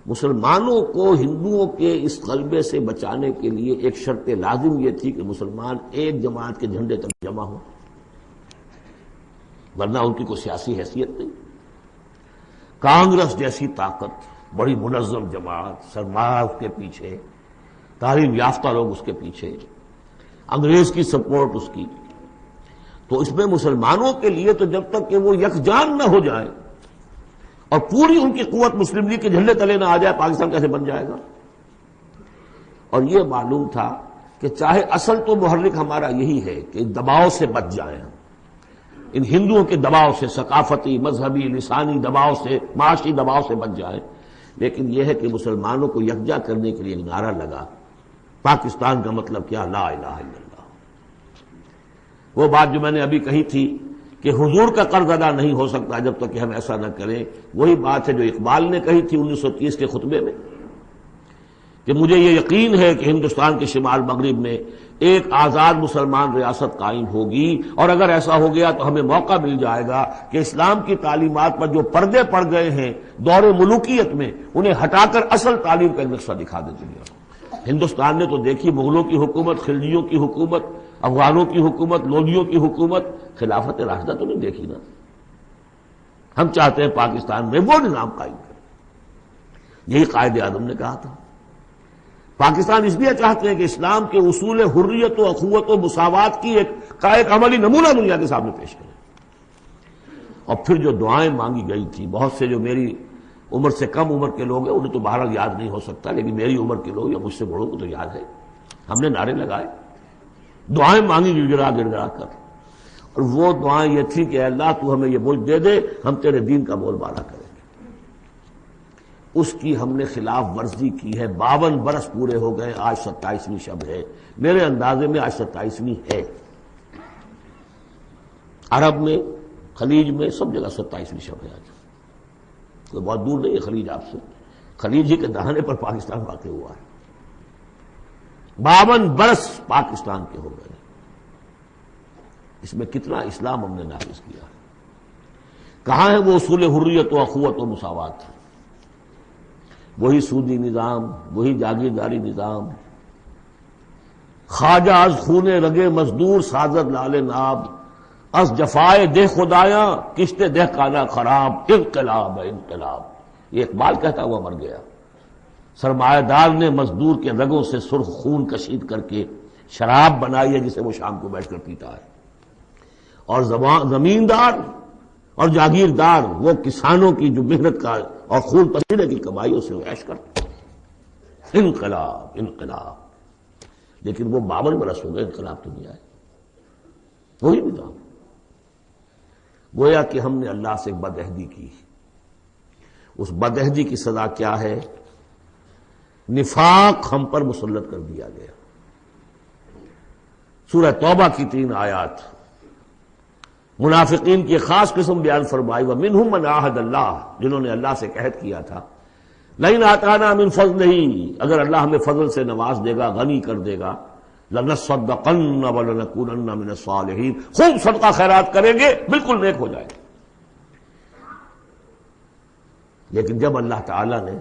مسلمانوں کو ہندوؤں کے اس غلبے سے بچانے کے لیے ایک شرط لازم یہ تھی کہ مسلمان ایک جماعت کے جھنڈے تک جمع ہوں، ورنہ ان کی کوئی سیاسی حیثیت نہیں۔ کانگریس جیسی طاقت، بڑی منظم جماعت، سرمایہ اس کے پیچھے، تعلیم یافتہ لوگ اس کے پیچھے، انگریز کی سپورٹ اس کی، تو اس میں مسلمانوں کے لیے تو جب تک کہ وہ یکجان نہ ہو جائے اور پوری ان کی قوت مسلم لیگ کے جھنڈے تلے نہ آ جائے، پاکستان کیسے بن جائے گا؟ اور یہ معلوم تھا کہ چاہے اصل تو محرک ہمارا یہی ہے کہ دباؤ سے بچ جائیں ہم، ان ہندوؤں کے دباؤ سے، ثقافتی، مذہبی، لسانی دباؤ سے، معاشی دباؤ سے بچ جائیں، لیکن یہ ہے کہ مسلمانوں کو یکجا کرنے کے لیے ایک نعرہ لگا، پاکستان کا مطلب کیا؟ لا الہ الا اللہ۔ وہ بات جو میں نے ابھی کہی تھی کہ حضور کا قرض ادا نہیں ہو سکتا جب تک کہ ہم ایسا نہ کریں، وہی بات ہے جو اقبال نے کہی تھی 1930 کے خطبے میں کہ مجھے یہ یقین ہے کہ ہندوستان کے شمال مغرب میں ایک آزاد مسلمان ریاست قائم ہوگی، اور اگر ایسا ہو گیا تو ہمیں موقع مل جائے گا کہ اسلام کی تعلیمات پر جو پردے پڑ گئے ہیں دور ملوکیت میں، انہیں ہٹا کر اصل تعلیم کا نقشہ دکھا دے دنیا کو۔ ہندوستان نے تو دیکھی مغلوں کی حکومت، خلجیوں کی حکومت، افغانوں کی حکومت، لودھیوں کی حکومت، خلافت راشدہ تو نہیں دیکھی نا۔ ہم چاہتے ہیں پاکستان میں وہ نظام قائم کریں، یہی قائد اعظم نے کہا تھا۔ پاکستان اس لیے چاہتے ہیں کہ اسلام کے اصول حریت و اخوت و مساوات کی ایک عملی نمونہ دنیا کے سامنے پیش کریں۔ اور پھر جو دعائیں مانگی گئی تھی، بہت سے جو میری عمر سے کم عمر کے لوگ ہیں انہیں تو بہرحال یاد نہیں ہو سکتا، لیکن میری عمر کے لوگ یا مجھ سے بڑوں کو تو یاد ہے، ہم نے نعرے لگائے، دعائیں مانگی گڑ گڑا کر، اور وہ دعائیں یہ تھی کہ اے اللہ تو ہمیں یہ ملک دے دے، ہم تیرے دین کا بول بالا کریں گے۔ اس کی ہم نے خلاف ورزی کی ہے، 52 برس پورے ہو گئے، آج 27ویں شب ہے، میرے اندازے میں آج 27ویں ہے، عرب میں، خلیج میں، سب جگہ 27ویں شب ہے۔ آج کوئی بہت دور نہیں ہے خلیج آپ سے، خلیج ہی کے دہانے پر پاکستان واقع ہوا ہے۔ 52 برس پاکستان کے ہو گئے، اس میں کتنا اسلام ہم نے نافذ کیا ہے؟ کہاں ہے وہ اصول حریت و اخوت و مساوات؟ وہی سودی نظام، وہی جاگیرداری نظام، خواجہ از خون رگے مزدور سازد لال ناب، از جفائے دہ خدایاں کشت دہ کانا خراب، انقلاب ہے انقلاب۔ یہ اقبال کہتا ہوا مر گیا۔ سرمایہ دار نے مزدور کے رگوں سے سرخ خون کشید کر کے شراب بنائی ہے جسے وہ شام کو بیٹھ کر پیتا ہے، اور زمیندار اور جاگیردار وہ کسانوں کی جو محنت کا اور خون پسینے کی کمائیوں سے عیش کرتے۔ انقلاب انقلاب، لیکن وہ 52 برس ہو گئے انقلاب تو نہیں آئے، وہی نظام۔ گویا کہ ہم نے اللہ سے ایک بدعہدی کی، اس بدعہدی کی سزا کیا ہے؟ نفاق ہم پر مسلط کر دیا گیا۔ سورہ توبہ کی 3 آیات منافقین کی خاص قسم بیان فرمائی، وَمِنْهُمْ مَنْ عَاهَدَ اللَّهُ، جنہوں نے اللہ سے عہد کیا تھا، لَئِنْ آتَانَا مِنْ فَضْلِهِ، اگر اللہ ہمیں فضل سے نواز دے گا، غنی کر دے گا، لَنَصَّدَّقَنَّ وَلَنَكُونَنَّ مِنَ الصَّالِحِينَ، خوب صدقہ خیرات کریں گے، بالکل نیک ہو جائے گا۔ لیکن جب اللہ تعالیٰ نے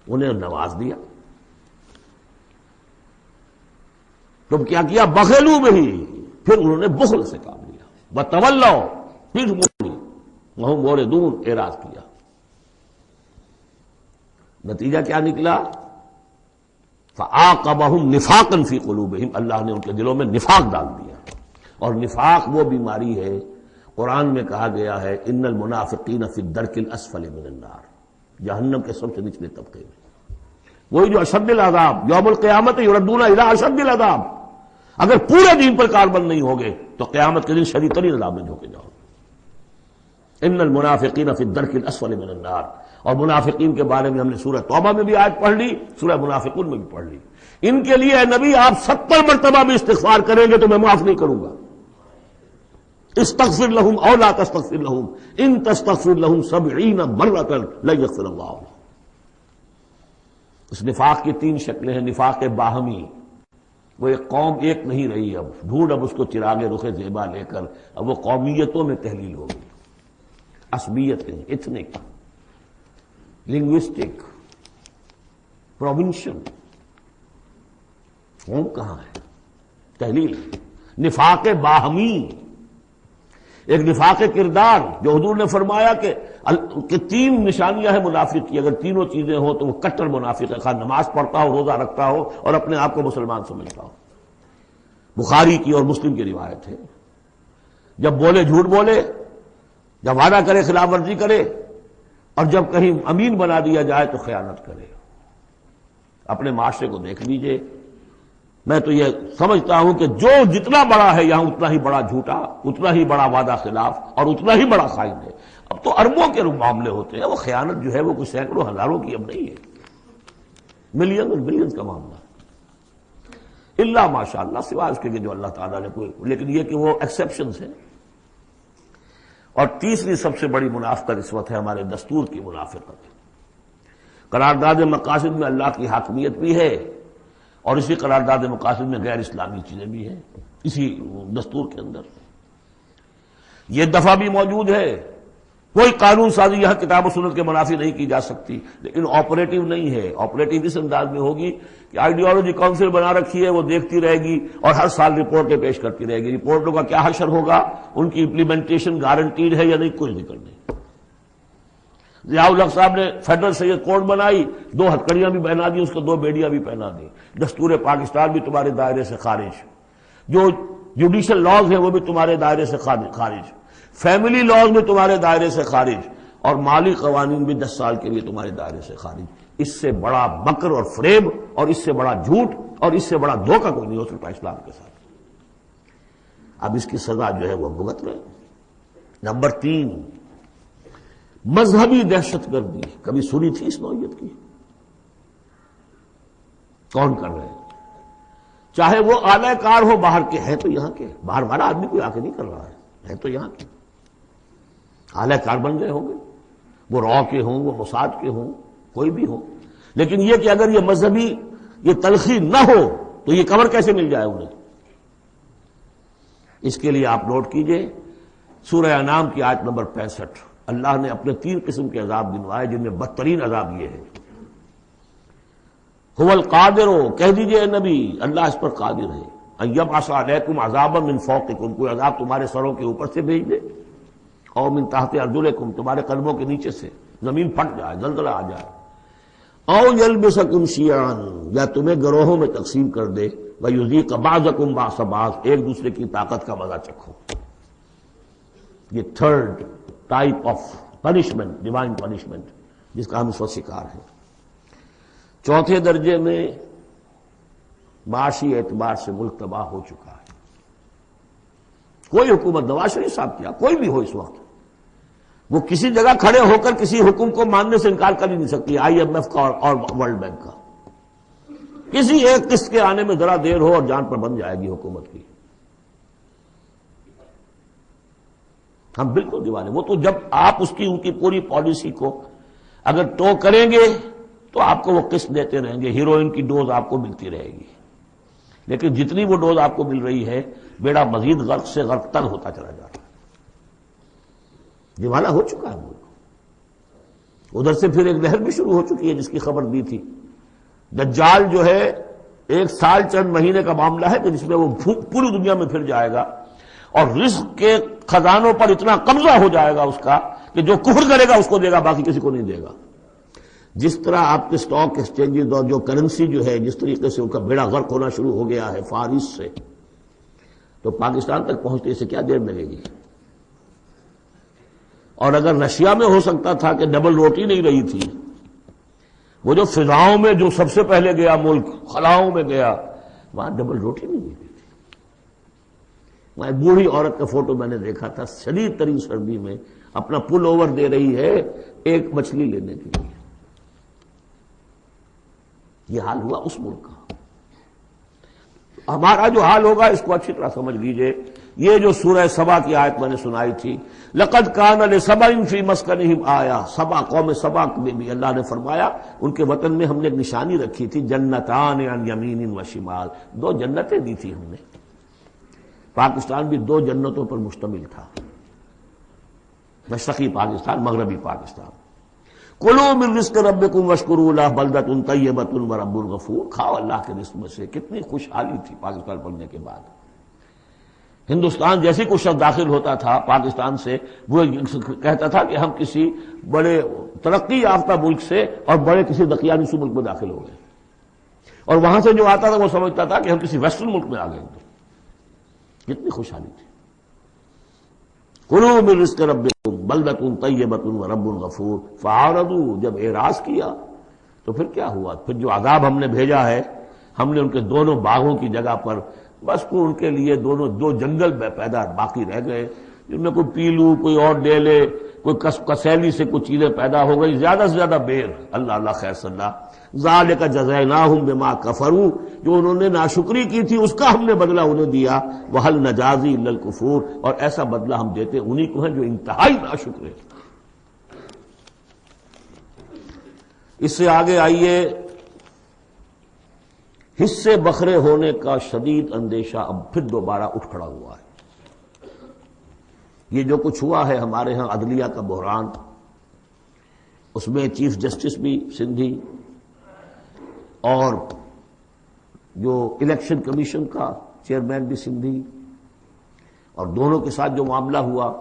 انہیں نواز دیا تو کیا کیا؟ بخلوا بہ، پھر انہوں نے بخل سے کام لیا، وتولوا، پھر موڑی، وہم موردون، اعراض کیا۔ نتیجہ کیا نکلا؟ فعاقبہم نفاقا فی قلوبہم، اللہ نے ان کے دلوں میں نفاق ڈال دیا۔ اور نفاق وہ بیماری ہے، قرآن میں کہا گیا ہے ان المنافقین فی الدرک الاسفل من النار، جہنم کے سب سے نچلے طبقے میں، وہی جو اشد العذاب، یوم القیامت یردون الی اشد العذاب، اگر پورے دین پر کاربند نہیں ہوگے تو قیامت کے دن شدید ترین عذاب میں جھونکے جاؤ۔ ان المنافقین فی الدرک الاسفل من النار، اور منافقین کے بارے میں ہم نے سورہ توبہ میں بھی آیت پڑھ لی، سورہ منافقون میں بھی پڑھ لی۔ ان کے لیے اے نبی آپ 70 مرتبہ بھی استغفار کریں گے تو میں معاف نہیں کروں گا۔ استغفر لهم او لا تستغفر لهم ان تستغفر لهم 70 مرة لن يغفر الله لهم۔ اس نفاق کی 3 شکلیں ہیں۔ نفاق باہمی، وہ ایک قوم ایک نہیں رہی، اب ڈھونڈ اب اس کو چراغ رخ زیبا لے کر اب وہ قومیتوں میں تحلیل ہو گئی، عصبیتیں، ایتھنک، لنگوسٹک، پروونشل قوم کہاں ہے؟ تحلیل نفاق باہمی، ایک نفاق کردار جو حضور نے فرمایا کہ تین نشانیاں ہیں منافق کی، اگر تینوں چیزیں ہوں تو وہ کٹر منافق ہے، خواہ نماز پڑھتا ہو، روزہ رکھتا ہو اور اپنے آپ کو مسلمان سمجھتا ہو۔ بخاری کی اور مسلم کی روایت ہے، جب بولے جھوٹ بولے، جب وعدہ کرے خلاف ورزی کرے، اور جب کہیں امین بنا دیا جائے تو خیانت کرے۔ اپنے معاشرے کو دیکھ لیجئے، میں تو یہ سمجھتا ہوں کہ جو جتنا بڑا ہے یہاں اتنا ہی بڑا جھوٹا، اتنا ہی بڑا وعدہ خلاف اور اتنا ہی بڑا خائن ہے۔ اب تو اربوں کے معاملے ہوتے ہیں، وہ خیانت جو ہے وہ کچھ سینکڑوں ہزاروں کی اب نہیں ہے، ملین اور بلینز کا معاملہ، اللہ ماشاء اللہ، سوائے اس کے جو اللہ تعالیٰ نے کوئی، لیکن یہ کہ وہ ایکسیپشنز ہیں۔ اور تیسری سب سے بڑی منافقت اس وقت ہے ہمارے دستور کی منافقت۔ قرارداد مقاصد میں اللہ کی حاکمیت بھی ہے اور اسی قرارداد مقاصد میں غیر اسلامی چیزیں بھی ہیں، اسی دستور کے اندر یہ دفعہ بھی موجود ہے۔ کوئی قانون سازی یہاں کتاب و سنت کے منافی نہیں کی جا سکتی، لیکن آپریٹو نہیں ہے۔ آپریٹو اس انداز میں ہوگی کہ آئیڈیالوجی کاؤنسل بنا رکھی ہے، وہ دیکھتی رہے گی اور ہر سال رپورٹیں پیش کرتی رہے گی۔ رپورٹوں کا کیا حشر ہوگا، ان کی امپلیمنٹیشن گارنٹیڈ ہے یا نہیں، کوئی ذکر نہیں۔ ضیاء الحق صاحب نے فیڈرل سید کوڈ بنائی، 2 ہتھکڑیاں بھی پہنا دی، اس کو 2 بیڑیاں بھی پہنا دی۔ دستور پاکستان بھی تمہارے دائرے سے خارج، جو جوڈیشل لاز ہیں وہ بھی تمہارے دائرے سے خارج، فیملی لاز میں تمہارے دائرے سے خارج، اور مالی قوانین بھی 10 سال کے لیے تمہارے دائرے سے خارج۔ اس سے بڑا مکر اور فریب اور اس سے بڑا جھوٹ اور اس سے بڑا دھوکہ کوئی نہیں ہو سکتا اسلام کے ساتھ۔ اب اس کی سزا جو ہے وہ بھگت رہے۔ نمبر 3، مذہبی دہشت گردی، کبھی سنی تھی اس نوعیت کی؟ کون کر رہے ہیں؟ چاہے وہ اعلی کار ہو باہر کے، ہیں تو یہاں کے، باہر والا آدمی کوئی آ کے نہیں کر رہا ہے تو یہاں کے اعلی کار بن گئے ہوں گے، وہ را کے ہوں، وہ موساد کے ہوں، کوئی بھی ہو۔ لیکن یہ کہ اگر یہ مذہبی یہ تلخی نہ ہو تو یہ کور کیسے مل جائے انہیں؟ اس کے لیے آپ نوٹ کیجئے سورہ انعام کی آیت نمبر 65، اللہ نے اپنے 3 قسم کے عذاب گنوائے، جن میں بدترین عذاب یہ ہے۔ هو القادر، کہہ دیجئے اے نبی اللہ اس پر قادر ہے، ان یبعث علیکم عذابا من فوقکم، کوئی عذاب تمہارے سروں کے اوپر سے بھیج دے، او من تحت ارجلکم، تمہارے قدموں کے نیچے سے زمین پھٹ جائے، زلزلہ آ جائے، او یلبسکم شیعا، یا تمہیں گروہوں میں تقسیم کر دے، ویذیق بعضکم بعض بعض، ایک دوسرے کی طاقت کا مزہ چکھو۔ یہ 3rd type of punishment, divine punishment, جس کا ہم اس وقت شکار ہیں۔ 4تھے درجے میں معاشی اعتبار سے ملک تباہ ہو چکا ہے۔ کوئی حکومت، نواز شریف صاحب کیا، کوئی بھی ہو اس وقت، وہ کسی جگہ کھڑے ہو کر کسی حکم کو ماننے سے انکار کر ہی نہیں سکتی، IMF کا اور ورلڈ بینک کا۔ کسی ایک قسط کے آنے میں ذرا دیر ہو اور جان پر بن جائے گی حکومت کی۔ ہم بالکل دیوانے، وہ تو جب آپ اس کی ان کی پوری پالیسی کو اگر ٹو کریں گے تو آپ کو وہ قسط دیتے رہیں گے، ہیروئن کی ڈوز آپ کو ملتی رہے گی، لیکن جتنی وہ ڈوز آپ کو مل رہی ہے بیڑا مزید غرق سے غرق تر ہوتا چلا جا رہا ہے۔ دیوانہ ہو چکا ہے ملک۔ ادھر سے پھر ایک لہر بھی شروع ہو چکی ہے جس کی خبر دی تھی، دجال جو ہے 1 سال چند مہینے کا معاملہ ہے کہ جس میں وہ پوری دنیا میں پھر جائے گا اور رزق کے خزانوں پر اتنا قبضہ ہو جائے گا اس کا کہ جو کفر کرے گا اس کو دے گا، باقی کسی کو نہیں دے گا۔ جس طرح آپ کے سٹاک ایکسچینجز اور جو کرنسی جو ہے جس طریقے سے ان کا بیڑا غرق ہونا شروع ہو گیا ہے فارس سے، تو پاکستان تک پہنچنے سے کیا دیر لگے گی؟ اور اگر رشیا میں ہو سکتا تھا کہ ڈبل روٹی نہیں رہی تھی، وہ جو فضاؤں میں جو سب سے پہلے گیا ملک، خلاؤں میں گیا، وہاں ڈبل روٹی نہیں ملتی تھی۔ وہاں ایک بوڑھی عورت کا فوٹو میں نے دیکھا تھا، شدید ترین سردی میں اپنا پل اوور دے رہی ہے ایک مچھلی لینے کے لیے۔ یہ حال ہوا اس ملک کا۔ ہمارا جو حال ہوگا اس کو اچھی طرح سمجھ لیجئے۔ یہ جو سورہ سبا کی آیت میں نے سنائی تھی، لقد کان لسبأ فی مسکنہم آیہ، سبا قوم سبا میں بھی اللہ نے فرمایا ان کے وطن میں ہم نے ایک نشانی رکھی تھی، جنتان عن یمین و شمال، 2 جنتیں دی تھی ہم نے۔ پاکستان بھی 2 جنتوں پر مشتمل تھا، مشرقی پاکستان، مغربی پاکستان۔ کلوا من رزق ربکم واشکروا لہ بلدۃ طیبۃ ورب غفور، کھاؤ اللہ کے رزق میں سے۔ کتنی خوشحالی تھی پاکستان بننے کے بعد۔ ہندوستان جیسے کوئی شخص داخل ہوتا تھا پاکستان سے، وہ کہتا تھا کہ ہم کسی بڑے ترقی یافتہ ملک سے اور بڑے کسی دقیانوسی ملک میں داخل ہو گئے، اور وہاں سے جو آتا تھا وہ سمجھتا تھا کہ ہم کسی ویسٹرن ملک میں آ گئے۔ کتنی خوشحالی تھی۔ کلوا من رزق ربکم بلدۃ طیبۃ ورب غفور فاعرضوا، جب اعراض کیا تو پھر کیا ہوا؟ پھر جو عذاب ہم نے بھیجا ہے، ہم نے ان کے دونوں باغوں کی جگہ پر بس کو ان کے لیے دو جنگل پیدا باقی رہ گئے، جن میں کوئی پیلو، کوئی اور ڈیلے، کوئی کسیلی سے کچھ چیزیں پیدا ہو گئی، زیادہ سے زیادہ بیر۔ اللہ اللہ خیر صلی اللہ۔ ذالک جزیناہم بما کفروا، جو انہوں نے ناشکری کی تھی اس کا ہم نے بدلہ انہیں دیا۔ وہل نجازی الا الکفور، اور ایسا بدلہ ہم دیتے انہی کو ہیں جو انتہائی ناشکر ہیں۔ اس سے آگے آئیے، حصے بکھرے ہونے کا شدید اندیشہ اب پھر دوبارہ اٹھ کھڑا ہوا ہے۔ یہ جو کچھ ہوا ہے ہمارے ہاں عدلیہ کا بحران، اس میں چیف جسٹس بھی سندھی اور جو الیکشن کمیشن کا چیئرمین بھی سندھی، اور دونوں کے ساتھ جو معاملہ ہوا،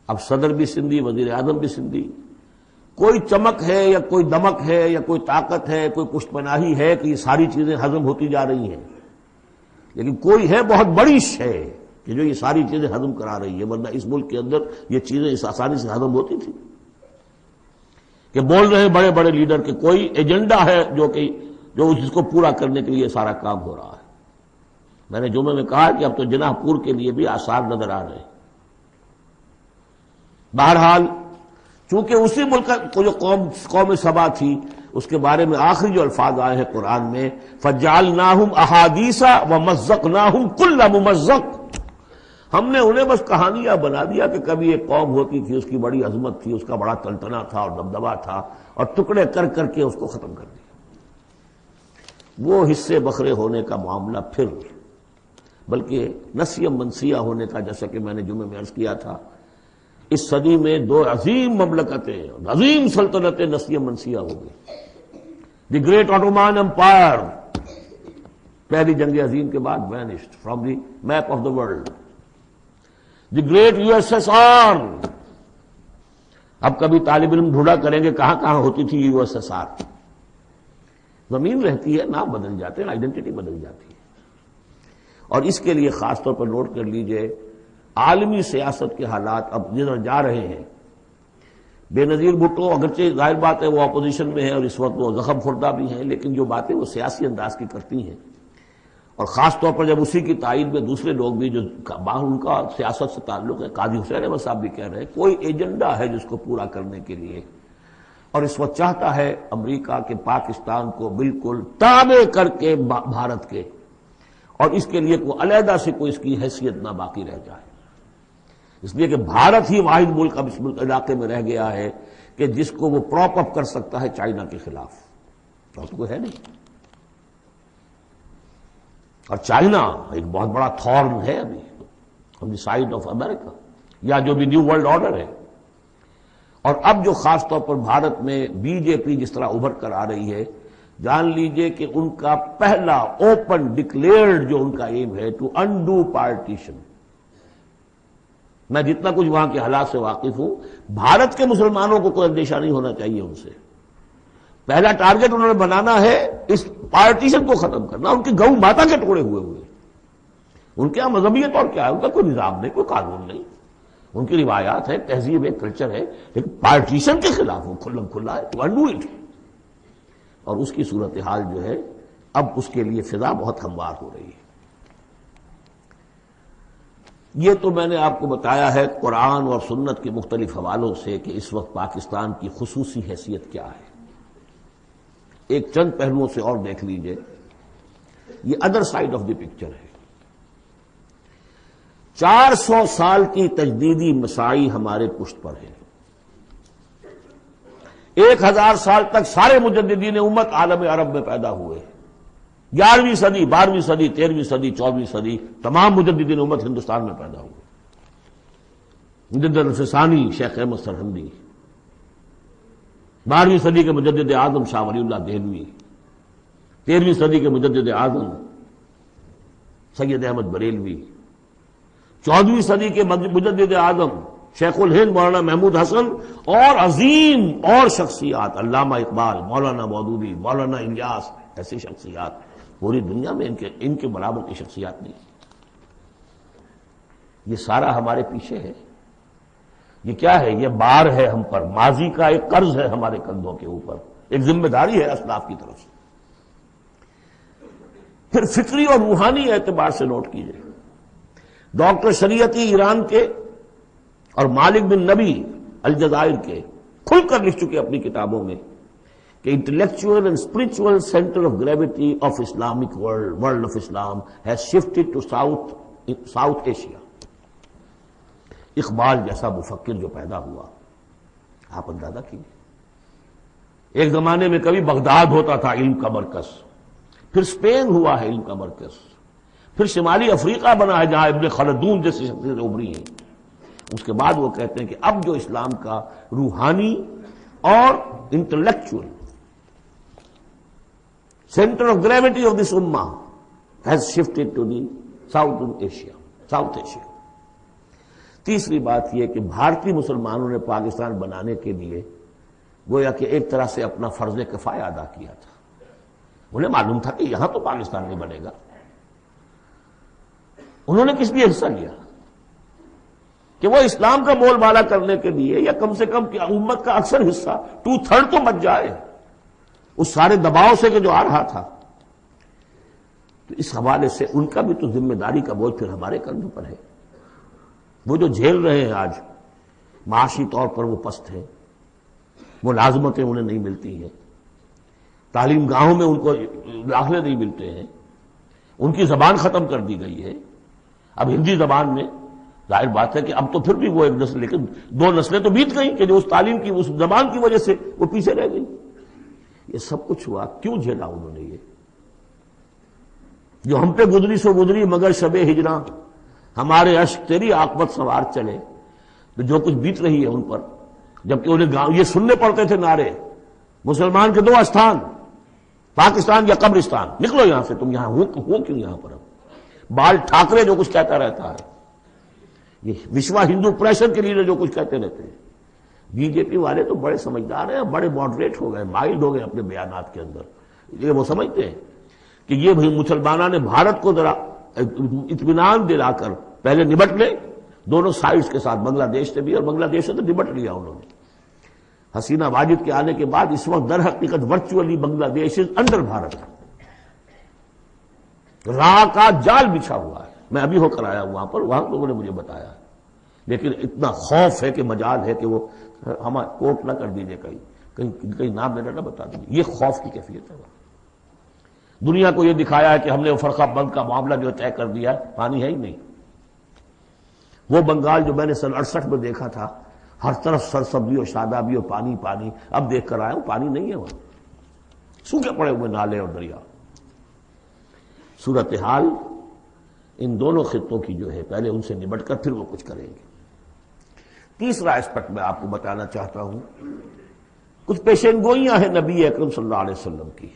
اب صدر بھی سندھی، وزیر اعظم بھی سندھی۔ کوئی چمک ہے یا کوئی دمک ہے یا کوئی طاقت ہے، کوئی پشت پناہی ہے کہ یہ ساری چیزیں ہضم ہوتی جا رہی ہیں، لیکن کوئی ہے بہت بڑی شے کہ جو یہ ساری چیزیں ہضم کرا رہی ہے، ورنہ اس ملک کے اندر یہ چیزیں اس آسانی سے ہضم ہوتی تھی؟ کہ بول رہے ہیں بڑے بڑے لیڈر کہ کوئی ایجنڈا ہے جو اس کو پورا کرنے کے لیے سارا کام ہو رہا ہے۔ میں نے جمعے میں کہا کہ اب تو جناح پور کے لیے بھی آثار نظر آ رہے ہیں۔ بہرحال چونکہ اسی ملک کو جو قوم سبا تھی، اس کے بارے میں آخری جو الفاظ آئے ہیں قرآن میں، فَجَعَلْنَاهُمْ أَحَادِيثَ وَمَزَّقْنَاهُمْ كُلَّ مُمَزَّقٍ، ہم نے انہیں بس کہانیاں بنا دیا کہ کبھی ایک قوم ہوتی تھی، اس کی بڑی عظمت تھی، اس کا بڑا تنتنا تھا اور دبدبا تھا، اور ٹکڑے کر کر کے اس کو ختم کر دیا۔ وہ حصے بکھرے ہونے کا معاملہ پھر، بلکہ نسیہ منسیہ ہونے کا، جیسا کہ میں نے جمعے میں عرض کیا تھا، اس صدی میں دو عظیم مملکتیں، عظیم سلطنتیں نسیہ منسیہ ہو گئی۔ دی گریٹ آٹومان امپائر پہلی جنگ عظیم کے بعد vanished from the map of the world. The great USSR، اب کبھی طالب علم ڈھونڈا کریں گے کہاں کہاں ہوتی تھی USSR۔ زمین رہتی ہے، نام بدل جاتے ہیں، آئیڈینٹی بدل جاتی ہے۔ اور اس کے لیے خاص طور پر نوٹ کر لیجئے، عالمی سیاست کے حالات اب جدھر جا رہے ہیں۔ بے نظیر بھٹو اگرچہ ظاہر بات ہے وہ اپوزیشن میں ہے اور اس وقت وہ زخم خوردہ بھی ہیں، لیکن جو باتیں وہ سیاسی انداز کی کرتی ہیں، اور خاص طور پر جب اسی کی تائید میں دوسرے لوگ بھی جو ان کا سیاست سے تعلق ہے، قاضی حسین احمد صاحب بھی کہہ رہے ہیں کوئی ایجنڈا ہے جس کو پورا کرنے کے لیے، اور اس وقت چاہتا ہے امریکہ کہ پاکستان کو بالکل تابع کر کے بھارت کے، اور اس کے لیے کوئی علیحدہ سے کوئی اس کی حیثیت نہ باقی رہ جائے، اس لیے کہ بھارت ہی واحد ملک اب اس ملک علاقے میں رہ گیا ہے کہ جس کو وہ پراپ اپ کر سکتا ہے چائنا کے خلاف، اور کوئی ہے نہیں۔ اور چائنا ایک بہت بڑا تھورن ہے ابھی آن دی سائڈ آف امریکہ، یا جو بھی نیو ورلڈ آرڈر ہے۔ اور اب جو خاص طور پر بھارت میں BJP جس طرح ابھر کر آ رہی ہے، جان لیجئے کہ ان کا پہلا اوپن ڈکلیئرڈ جو ان کا ایم ہے ٹو انڈو پارٹیشن۔ میں جتنا کچھ وہاں کے حالات سے واقف ہوں، بھارت کے مسلمانوں کو کوئی اندیشہ نہیں ہونا چاہیے ان سے۔ پہلا ٹارگٹ انہوں نے بنانا ہے اس پارٹیشن کو ختم کرنا۔ ان کی گو ماتا کے ٹکڑے ہوئے ان کے یہاں مذہبیت اور کیا ہے، ان کا کوئی نظام نہیں، کوئی قانون نہیں، ان کی روایات ہے، تہذیب ہے، کلچر ہے، لیکن پارٹیشن کے خلاف وہ کھلم کھلا ہے ٹو انڈو اٹ۔ اور اس کی صورتحال جو ہے اب اس کے لیے فضا بہت ہموار ہو رہی ہے۔ یہ تو میں نے آپ کو بتایا ہے قرآن اور سنت کے مختلف حوالوں سے کہ اس وقت پاکستان کی خصوصی حیثیت کیا ہے۔ ایک چند پہلوؤں سے اور دیکھ لیجئے، یہ other side of the picture ہے۔ 400 سال کی تجدیدی مساعی ہمارے پشت پر ہے۔ 1000 سال تک سارے مجددین امت عالم عرب میں پیدا ہوئے۔ 11ویں صدی، 12ویں صدی، 13ویں صدی، 14ویں صدی تمام مجددین امت ہندوستان میں پیدا ہوئے۔ مجدد الفسانی، شیخ احمد سرہندی، 12ویں صدی کے مجدد اعظم شاہ ولی اللہ دہلوی، 13ویں صدی کے مجدد اعظم سید احمد بریلوی، 14ویں صدی کے مجدد اعظم شیخ الہند مولانا محمود حسن، اور عظیم اور شخصیات علامہ اقبال، مولانا مودودی، مولانا الیاس، ایسی شخصیات پوری دنیا میں ان کے برابر کی شخصیات نہیں۔ یہ سارا ہمارے پیچھے ہے۔ یہ کیا ہے؟ یہ بار ہے ہم پر، ماضی کا ایک قرض ہے ہمارے کندھوں کے اوپر، ایک ذمہ داری ہے اسلاف کی طرف سے۔ پھر فکری اور روحانی اعتبار سے نوٹ کیجئے، ڈاکٹر شریعتی ایران کے اور مالک بن نبی الجزائر کے کھل کر لکھ چکے اپنی کتابوں میں کہ intellectual and spiritual centre of gravity of Islamic world of Islam has shifted to South Asia. Iqbal جیسا مفکر جو پیدا ہوا، آپ اندازہ کیجیے، ایک زمانے میں کبھی بغداد ہوتا تھا علم کا مرکز، پھر اسپین ہوا ہے علم کا مرکز، پھر شمالی افریقہ بنا ہے جہاں ابن خلدون جیسی شخصیتیں ابھری ہیں۔ اس کے بعد وہ کہتے ہیں کہ اب جو اسلام کا روحانی اور intellectual centre of gravity of this امہ has shifted to the South Asia. تیسری بات یہ کہ بھارتی مسلمانوں نے پاکستان بنانے کے لیے گویا کہ ایک طرح سے اپنا فرض کفایہ ادا کیا تھا۔ انہیں معلوم تھا کہ یہاں تو پاکستان نہیں بنے گا، انہوں نے کس لیے حصہ لیا؟ کہ وہ اسلام کا بول بالا کرنے کے لیے، یا کم سے کم امت کا اکثر حصہ 2/3 تو بچ جائے اس سارے دباؤ سے کہ جو آ رہا تھا۔ تو اس حوالے سے ان کا بھی تو ذمہ داری کا بوجھ پھر ہمارے کندھوں پر ہے۔ وہ جو جھیل رہے ہیں آج، معاشی طور پر وہ پست ہیں، ملازمتیں انہیں نہیں ملتی ہیں، تعلیم گاہوں میں ان کو داخلے نہیں ملتے ہیں، ان کی زبان ختم کر دی گئی ہے۔ اب ہندی زبان میں ظاہر بات ہے کہ اب تو پھر بھی وہ ایک نسل، لیکن 2 نسلیں تو بیت گئیں کہ جو اس تعلیم کی، اس زبان کی وجہ سے وہ پیچھے رہ گئی۔ یہ سب کچھ ہوا، کیوں جھیلا انہوں نے؟ یہ جو ہم پہ گزری سو گزری مگر شب ہجراں، ہمارے اشک تیری عاقبت سوار چلے، تو جو کچھ بیت رہی ہے ان پر، جبکہ انہیں گاؤں یہ سننے پڑتے تھے نعرے، مسلمان کے 2 استھان، پاکستان یا قبرستان، نکلو یہاں سے، تم یہاں ہو کیوں یہاں پر؟ اب بال ٹھاکرے جو کچھ کہتا رہتا ہے، یہ وشوا ہندو پریشر کے لیے جو کچھ کہتے رہتے ہیں۔ بی جے پی والے تو بڑے سمجھدار ہیں، بڑے ماڈریٹ ہو گئے، مائلڈ ہو گئے اپنے بیانات کے اندر۔ یہ وہ سمجھتے ہیں کہ یہ مسلمانوں نے بھارت کو ذرا اطمینان دلا کر پہلے نبٹ لے، دونوں سائڈز کے ساتھ، بنگلہ دیش سے بھی اور بنگلہ دیش سے تو نبٹ لیا انہوں نے۔ حسینہ واجد کے آنے کے بعد اس وقت در حقیقت ورچولی بنگلہ دیش از انڈر بھارت، راہ کا جال بچھا ہوا ہے۔ میں ابھی ہو کر آیا وہاں پر، وہاں لوگوں نے مجھے بتایا، لیکن اتنا خوف ہے کہ مجال ہے کہ وہ ہمیں کوٹ نہ کر دیجیے، کہیں نام لینا نہ بتا دیجیے۔ یہ خوف کی کیفیت ہے۔ دنیا کو یہ دکھایا ہے کہ ہم نے فرقہ بند کا معاملہ جو طے کر دیا ہے، پانی ہے ہی نہیں۔ وہ بنگال جو میں نے سن 68 میں دیکھا تھا، ہر طرف سرسبزی اور شادابی اور پانی پانی، اب دیکھ کر آیا ہوں پانی نہیں ہے وہاں، سوکھے پڑے ہوئے نالے اور دریا۔ صورتحال ان دونوں خطوں کی جو ہے، پہلے ان سے نبٹ کر پھر وہ کچھ کریں گے۔ تیسرا اسپیکٹ میں آپ کو بتانا چاہتا ہوں، کچھ پیشین گوئیاں ہیں نبی اکرم صلی اللہ علیہ وسلم کی۔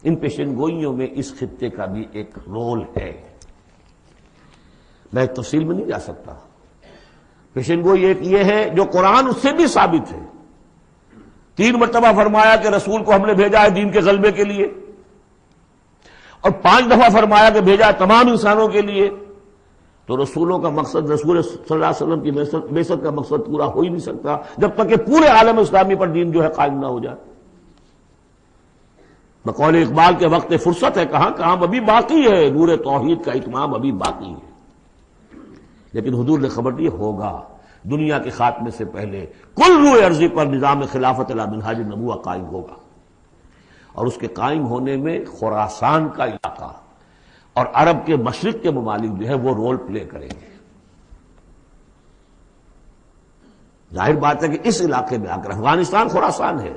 ان پیشین گوئیوں میں اس خطے کا بھی ایک رول ہے، میں تفصیل میں نہیں جا سکتا۔ پیشین گوئی ایک یہ ہے جو قرآن اس سے بھی ثابت ہے، 3 مرتبہ فرمایا کہ رسول کو ہم نے بھیجا ہے دین کے غلبے کے لیے، اور 5 دفعہ فرمایا کہ بھیجا ہے تمام انسانوں کے لیے۔ تو رسولوں کا مقصد، رسول صلی اللہ علیہ وسلم کی بعثت کا مقصد پورا ہو ہی نہیں سکتا جب تک کہ پورے عالم اسلامی پر دین جو ہے قائم نہ ہو جائے۔ بقول اقبال کے وقت فرصت ہے، کہاں کام ابھی باقی ہے، نور توحید کا اتمام ابھی باقی ہے۔ لیکن حضور نے خبر دی ہوگا، دنیا کے خاتمے سے پہلے کل روئے ارضی پر نظام خلافت علی منہاج النبوہ قائم ہوگا، اور اس کے قائم ہونے میں خراسان کا علاقہ اور عرب کے مشرق کے ممالک جو ہے وہ رول پلے کریں گے۔ ظاہر بات ہے کہ اس علاقے میں آ کر افغانستان خراسان ہے،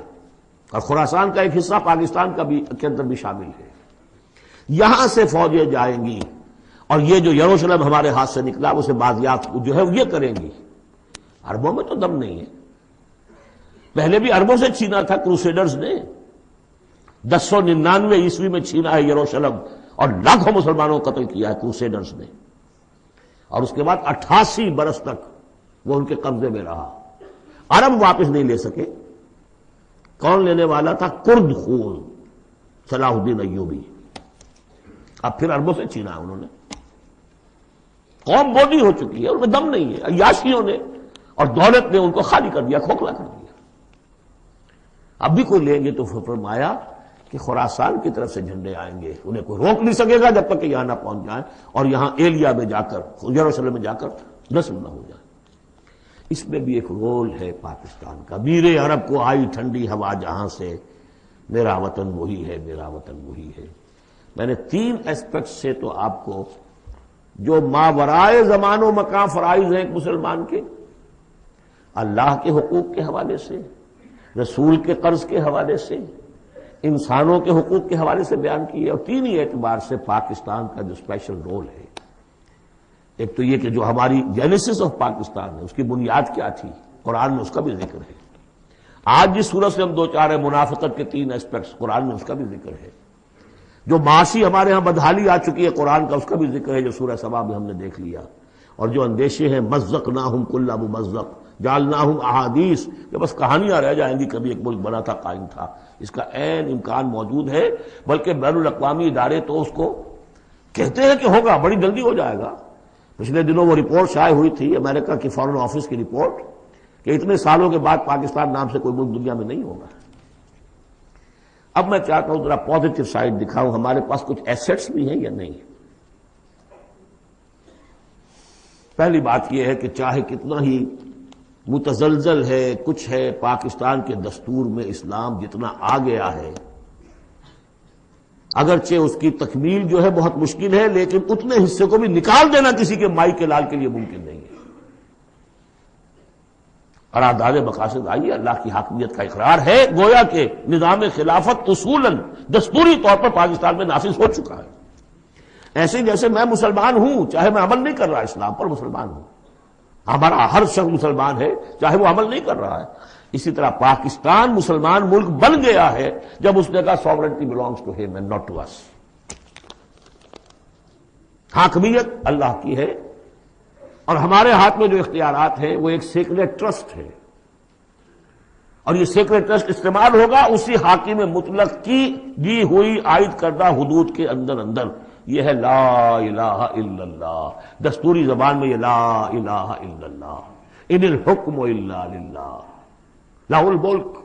اور خراسان کا ایک حصہ پاکستان کا بھی کے اندر بھی شامل ہے۔ یہاں سے فوجیں جائیں گی، اور یہ جو یروشلم ہمارے ہاتھ سے نکلا اسے بازیافت جو ہے یہ کریں گی۔ عربوں میں تو دم نہیں ہے، پہلے بھی اربوں سے چھینا تھا کروسیڈرز نے، 1099 عیسوی میں چھینا ہے یروشلم، اور لاکھوں مسلمانوں کو قتل کیا ہے کروسیڈرز نے، اور اس کے بعد 88 برس تک وہ ان کے قبضے میں رہا۔ عرب واپس نہیں لے سکے، کون لینے والا تھا؟ کرد خون، صلاح الدین ایوبی۔ اب پھر عربوں سے چھینا انہوں نے، قوم بوڈی ہو چکی ہے، ان میں دم نہیں ہے، عیاشیوں نے اور دولت نے ان کو خالی کر دیا، کھوکھلا کر دیا۔ اب بھی کوئی لیں گے تو فرمایا کہ خراسان کی طرف سے جھنڈے آئیں گے، انہیں کوئی روک نہیں سکے گا جب تک کہ یہاں نہ پہنچ جائیں اور یہاں ایلیا میں جا کر، یروشلم میں جا کر نصب نہ ہو جائے۔ اس میں بھی ایک رول ہے پاکستان کا۔ میرے عرب کو آئی ٹھنڈی ہوا جہاں سے، میرا وطن وہی ہے، میرا وطن وہی ہے۔ میں نے 3 ایسپیکٹ سے تو آپ کو جو ماورائے زمان و مکان فرائض ہیں ایک مسلمان کے، اللہ کے حقوق کے حوالے سے، رسول کے قرض کے حوالے سے، انسانوں کے حقوق کے حوالے سے بیان کیے، اور 3 ہی اعتبار سے پاکستان کا جو اسپیشل رول ہے۔ ایک تو یہ کہ جو ہماری جینیسس آف پاکستان ہے، اس کی بنیاد کیا تھی، قرآن میں اس کا بھی ذکر ہے۔ آج جس صورت سے ہم دو چار ہیں، منافقت کے 3 ایسپیکٹس، قرآن میں اس کا بھی ذکر ہے۔ جو معاشی ہمارے ہاں بدحالی آ چکی ہے قرآن کا، اس کا بھی ذکر ہے جو سورہ سبا میں ہم نے دیکھ لیا۔ اور جو اندیشے ہیں، مزقناہم کل ممزق جعلناہم احادیث، کہ بس کہانیاں رہ جائیں گی، کبھی ایک ملک بنا تھا، قائم تھا، اس کا عین امکان موجود ہے۔ بلکہ بین الاقوامی ادارے تو اس کو کہتے ہیں کہ ہوگا، بڑی جلدی ہو جائے گا۔ پچھلے دنوں وہ رپورٹ شائع ہوئی تھی امریکہ کی فارن آفس کی رپورٹ کہ اتنے سالوں کے بعد پاکستان نام سے کوئی ملک دنیا میں نہیں ہوگا۔ اب میں چاہتا ہوں ذرا پازیٹو سائڈ دکھاؤں، ہمارے پاس کچھ ایسٹس بھی ہیں یا نہیں۔ پہلی بات یہ ہے کہ چاہے کتنا ہی متزلزل ہے، کچھ ہے، پاکستان کے دستور میں اسلام جتنا آ گیا ہے، اگرچہ اس کی تکمیل جو ہے بہت مشکل ہے، لیکن اتنے حصے کو بھی نکال دینا کسی کے مائی کے لال کے لیے ممکن نہیں ہے۔ قرارداد مقاصد آئی، اللہ کی حاکمیت کا اقرار ہے، گویا کہ نظام خلافت اصولاً دستوری طور پر پاکستان میں نافذ ہو چکا ہے۔ ایسے جیسے میں مسلمان ہوں، چاہے میں عمل نہیں کر رہا اسلام پر، مسلمان ہوں، ہمارا ہر شخص مسلمان ہے چاہے وہ عمل نہیں کر رہا ہے۔ اسی طرح پاکستان مسلمان ملک بن گیا ہے جب اس نے کہا ساورنٹی بلانگس ٹو ہم اینڈ ناٹ ٹو اس، حاکمیت اللہ کی ہے، اور ہمارے ہاتھ میں جو اختیارات ہیں وہ ایک سیکریٹ ٹرسٹ ہے، اور یہ سیکریٹ ٹرسٹ استعمال ہوگا اسی حاکم مطلق کی دی ہوئی عائد کردہ حدود کے اندر۔ یہ ہے لا الہ الا اللہ، دستوری زبان میں یہ لا الہ الا اللہ، ان الحکم الا للہ لہ الملک۔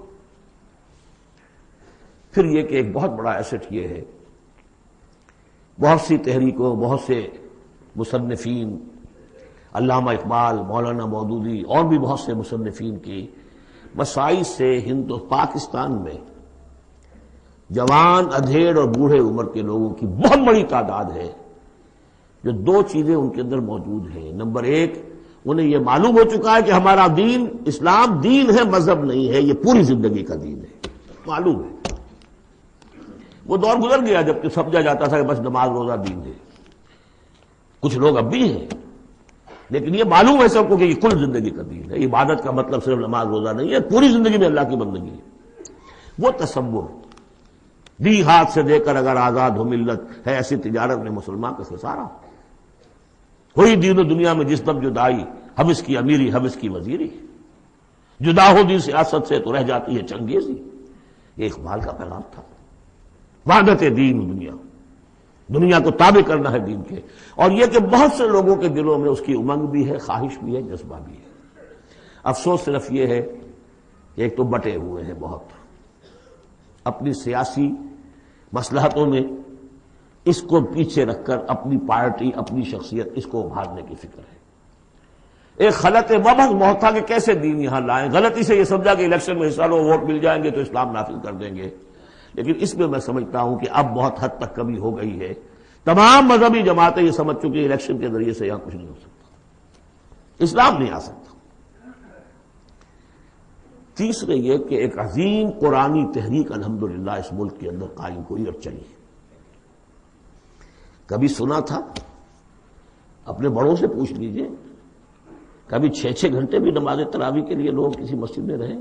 پھر یہ کہ ایک بہت بڑا ایسٹ یہ ہے، بہت سی تحریکوں، بہت سے مصنفین، علامہ اقبال، مولانا مودودی اور بھی بہت سے مصنفین کی مسائل سے پاکستان میں جوان، ادھیڑ اور بوڑھے عمر کے لوگوں کی بہت بڑی تعداد ہے جو 2 چیزیں ان کے اندر موجود ہیں۔ نمبر 1، انہیں یہ معلوم ہو چکا ہے کہ ہمارا دین اسلام دین ہے، مذہب نہیں ہے، یہ پوری زندگی کا دین ہے، معلوم ہے۔ وہ دور گزر گیا جب کہ سمجھا جاتا تھا کہ بس نماز روزہ دین ہے، کچھ لوگ اب بھی ہیں، لیکن یہ معلوم ہے سب کو کہ یہ کل زندگی کا دین ہے، عبادت کا مطلب صرف نماز روزہ نہیں ہے، پوری زندگی میں اللہ کی بندگی ہے۔ وہ تصور دی ہاتھ سے دے کر اگر آزاد ہو ملت ہے، ایسی تجارت میں مسلمان کا خسارہ، وہی دین و دنیا میں جس دم جدائی، ہم اس کی امیری ہم اس کی وزیری، جدا ہو دین سیاست سے تو رہ جاتی ہے چنگیزی۔ یہ اقبال کا پیغام تھا، وحدت دین و دنیا کو تابع کرنا ہے دین کے، اور یہ کہ بہت سے لوگوں کے دلوں میں اس کی امنگ بھی ہے، خواہش بھی ہے، جذبہ بھی ہے۔ افسوس صرف یہ ہے کہ ایک تو بٹے ہوئے ہیں بہت، اپنی سیاسی مصلحتوں میں اس کو پیچھے رکھ کر اپنی پارٹی، اپنی شخصیت، اس کو ابھارنے کی فکر ہے۔ ایک خلط مبحث بہت تھا کہ کیسے دین یہاں لائیں، غلطی سے یہ سمجھا کہ الیکشن میں حصہ لو، ووٹ مل جائیں گے تو اسلام نافذ کر دیں گے، لیکن اس میں میں سمجھتا ہوں کہ اب بہت حد تک کمی ہو گئی ہے۔ تمام مذہبی جماعتیں یہ سمجھ چکی ہیں الیکشن کے ذریعے سے یہاں کچھ نہیں ہو سکتا، اسلام نہیں آ سکتا۔ تیسرے یہ کہ ایک عظیم قرآنی تحریک الحمدللہ اس ملک کے اندر قائم ہوئی اور چلی۔ کبھی سنا تھا؟ اپنے بڑوں سے پوچھ لیجئے، کبھی 6 گھنٹے بھی نماز تراویح کے لیے لوگ کسی مسجد میں رہے؟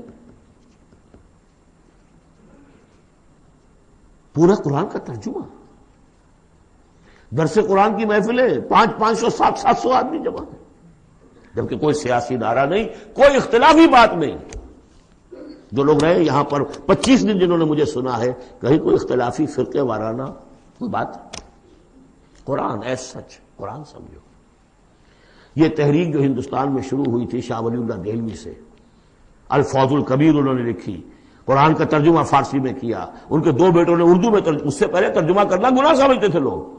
پورا قرآن کا ترجمہ. درس قرآن کی محفلیں 500 700 آدمی جمع ہیں، جبکہ کوئی سیاسی نعرہ نہیں، کوئی اختلافی بات نہیں. جو لوگ رہے یہاں پر 25 دن جنہوں نے مجھے سنا ہے، کہیں کوئی اختلافی فرقے وارانہ کوئی بات. قرآن ایز سچ، قرآن سمجھو. یہ تحریک جو ہندوستان میں شروع ہوئی تھی شاہ ولی اللہ دہلوی سے، الفوز الکبیر انہوں نے لکھی، قرآن کا ترجمہ فارسی میں کیا، ان کے 2 بیٹوں نے اردو میں اس سے پہلے ترجمہ کرنا گناہ سمجھتے تھے لوگ.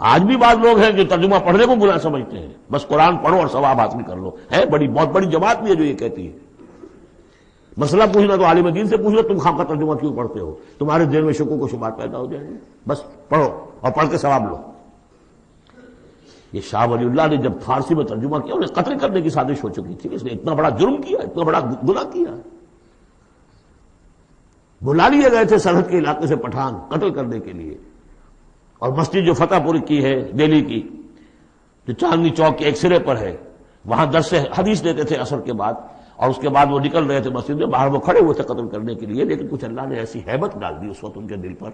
آج بھی بعض لوگ ہیں جو ترجمہ پڑھنے کو گناہ سمجھتے ہیں، بس قرآن پڑھو اور ثواب حاصل کر لو. ہے بہت بڑی جماعت بھی ہے جو یہ کہتی ہے. مسئلہ پوچھنا تو عالم دین سے پوچھ لو، تم خام کا ترجمہ کیوں پڑھتے ہو؟ تمہارے دل میں شکوک و شبہات پیدا ہو جائیں گے. بس پڑھو اور پڑھ کے ثواب لو. یہ شاہ ولی اللہ نے جب فارسی میں ترجمہ کیا، انہیں قتل کرنے کی سازش ہو چکی تھی. اس نے اتنا بڑا جرم کیا، اتنا بڑا گناہ کیا. بلا لیے گئے تھے سرحد کے علاقے سے پٹھان قتل کرنے کے لیے. اور مسجد جو فتح پوری کی ہے دہلی کی، جو چاندنی چوک کے ایک سرے پر ہے، وہاں درس حدیث دیتے تھے عصر کے بعد، اور اس کے بعد وہ نکل رہے تھے مسجد میں، باہر وہ کھڑے ہوئے تھے قتل کرنے کے لیے. لیکن کچھ اللہ نے ایسی ہیبت ڈال دی اس وقت ان کے دل پر،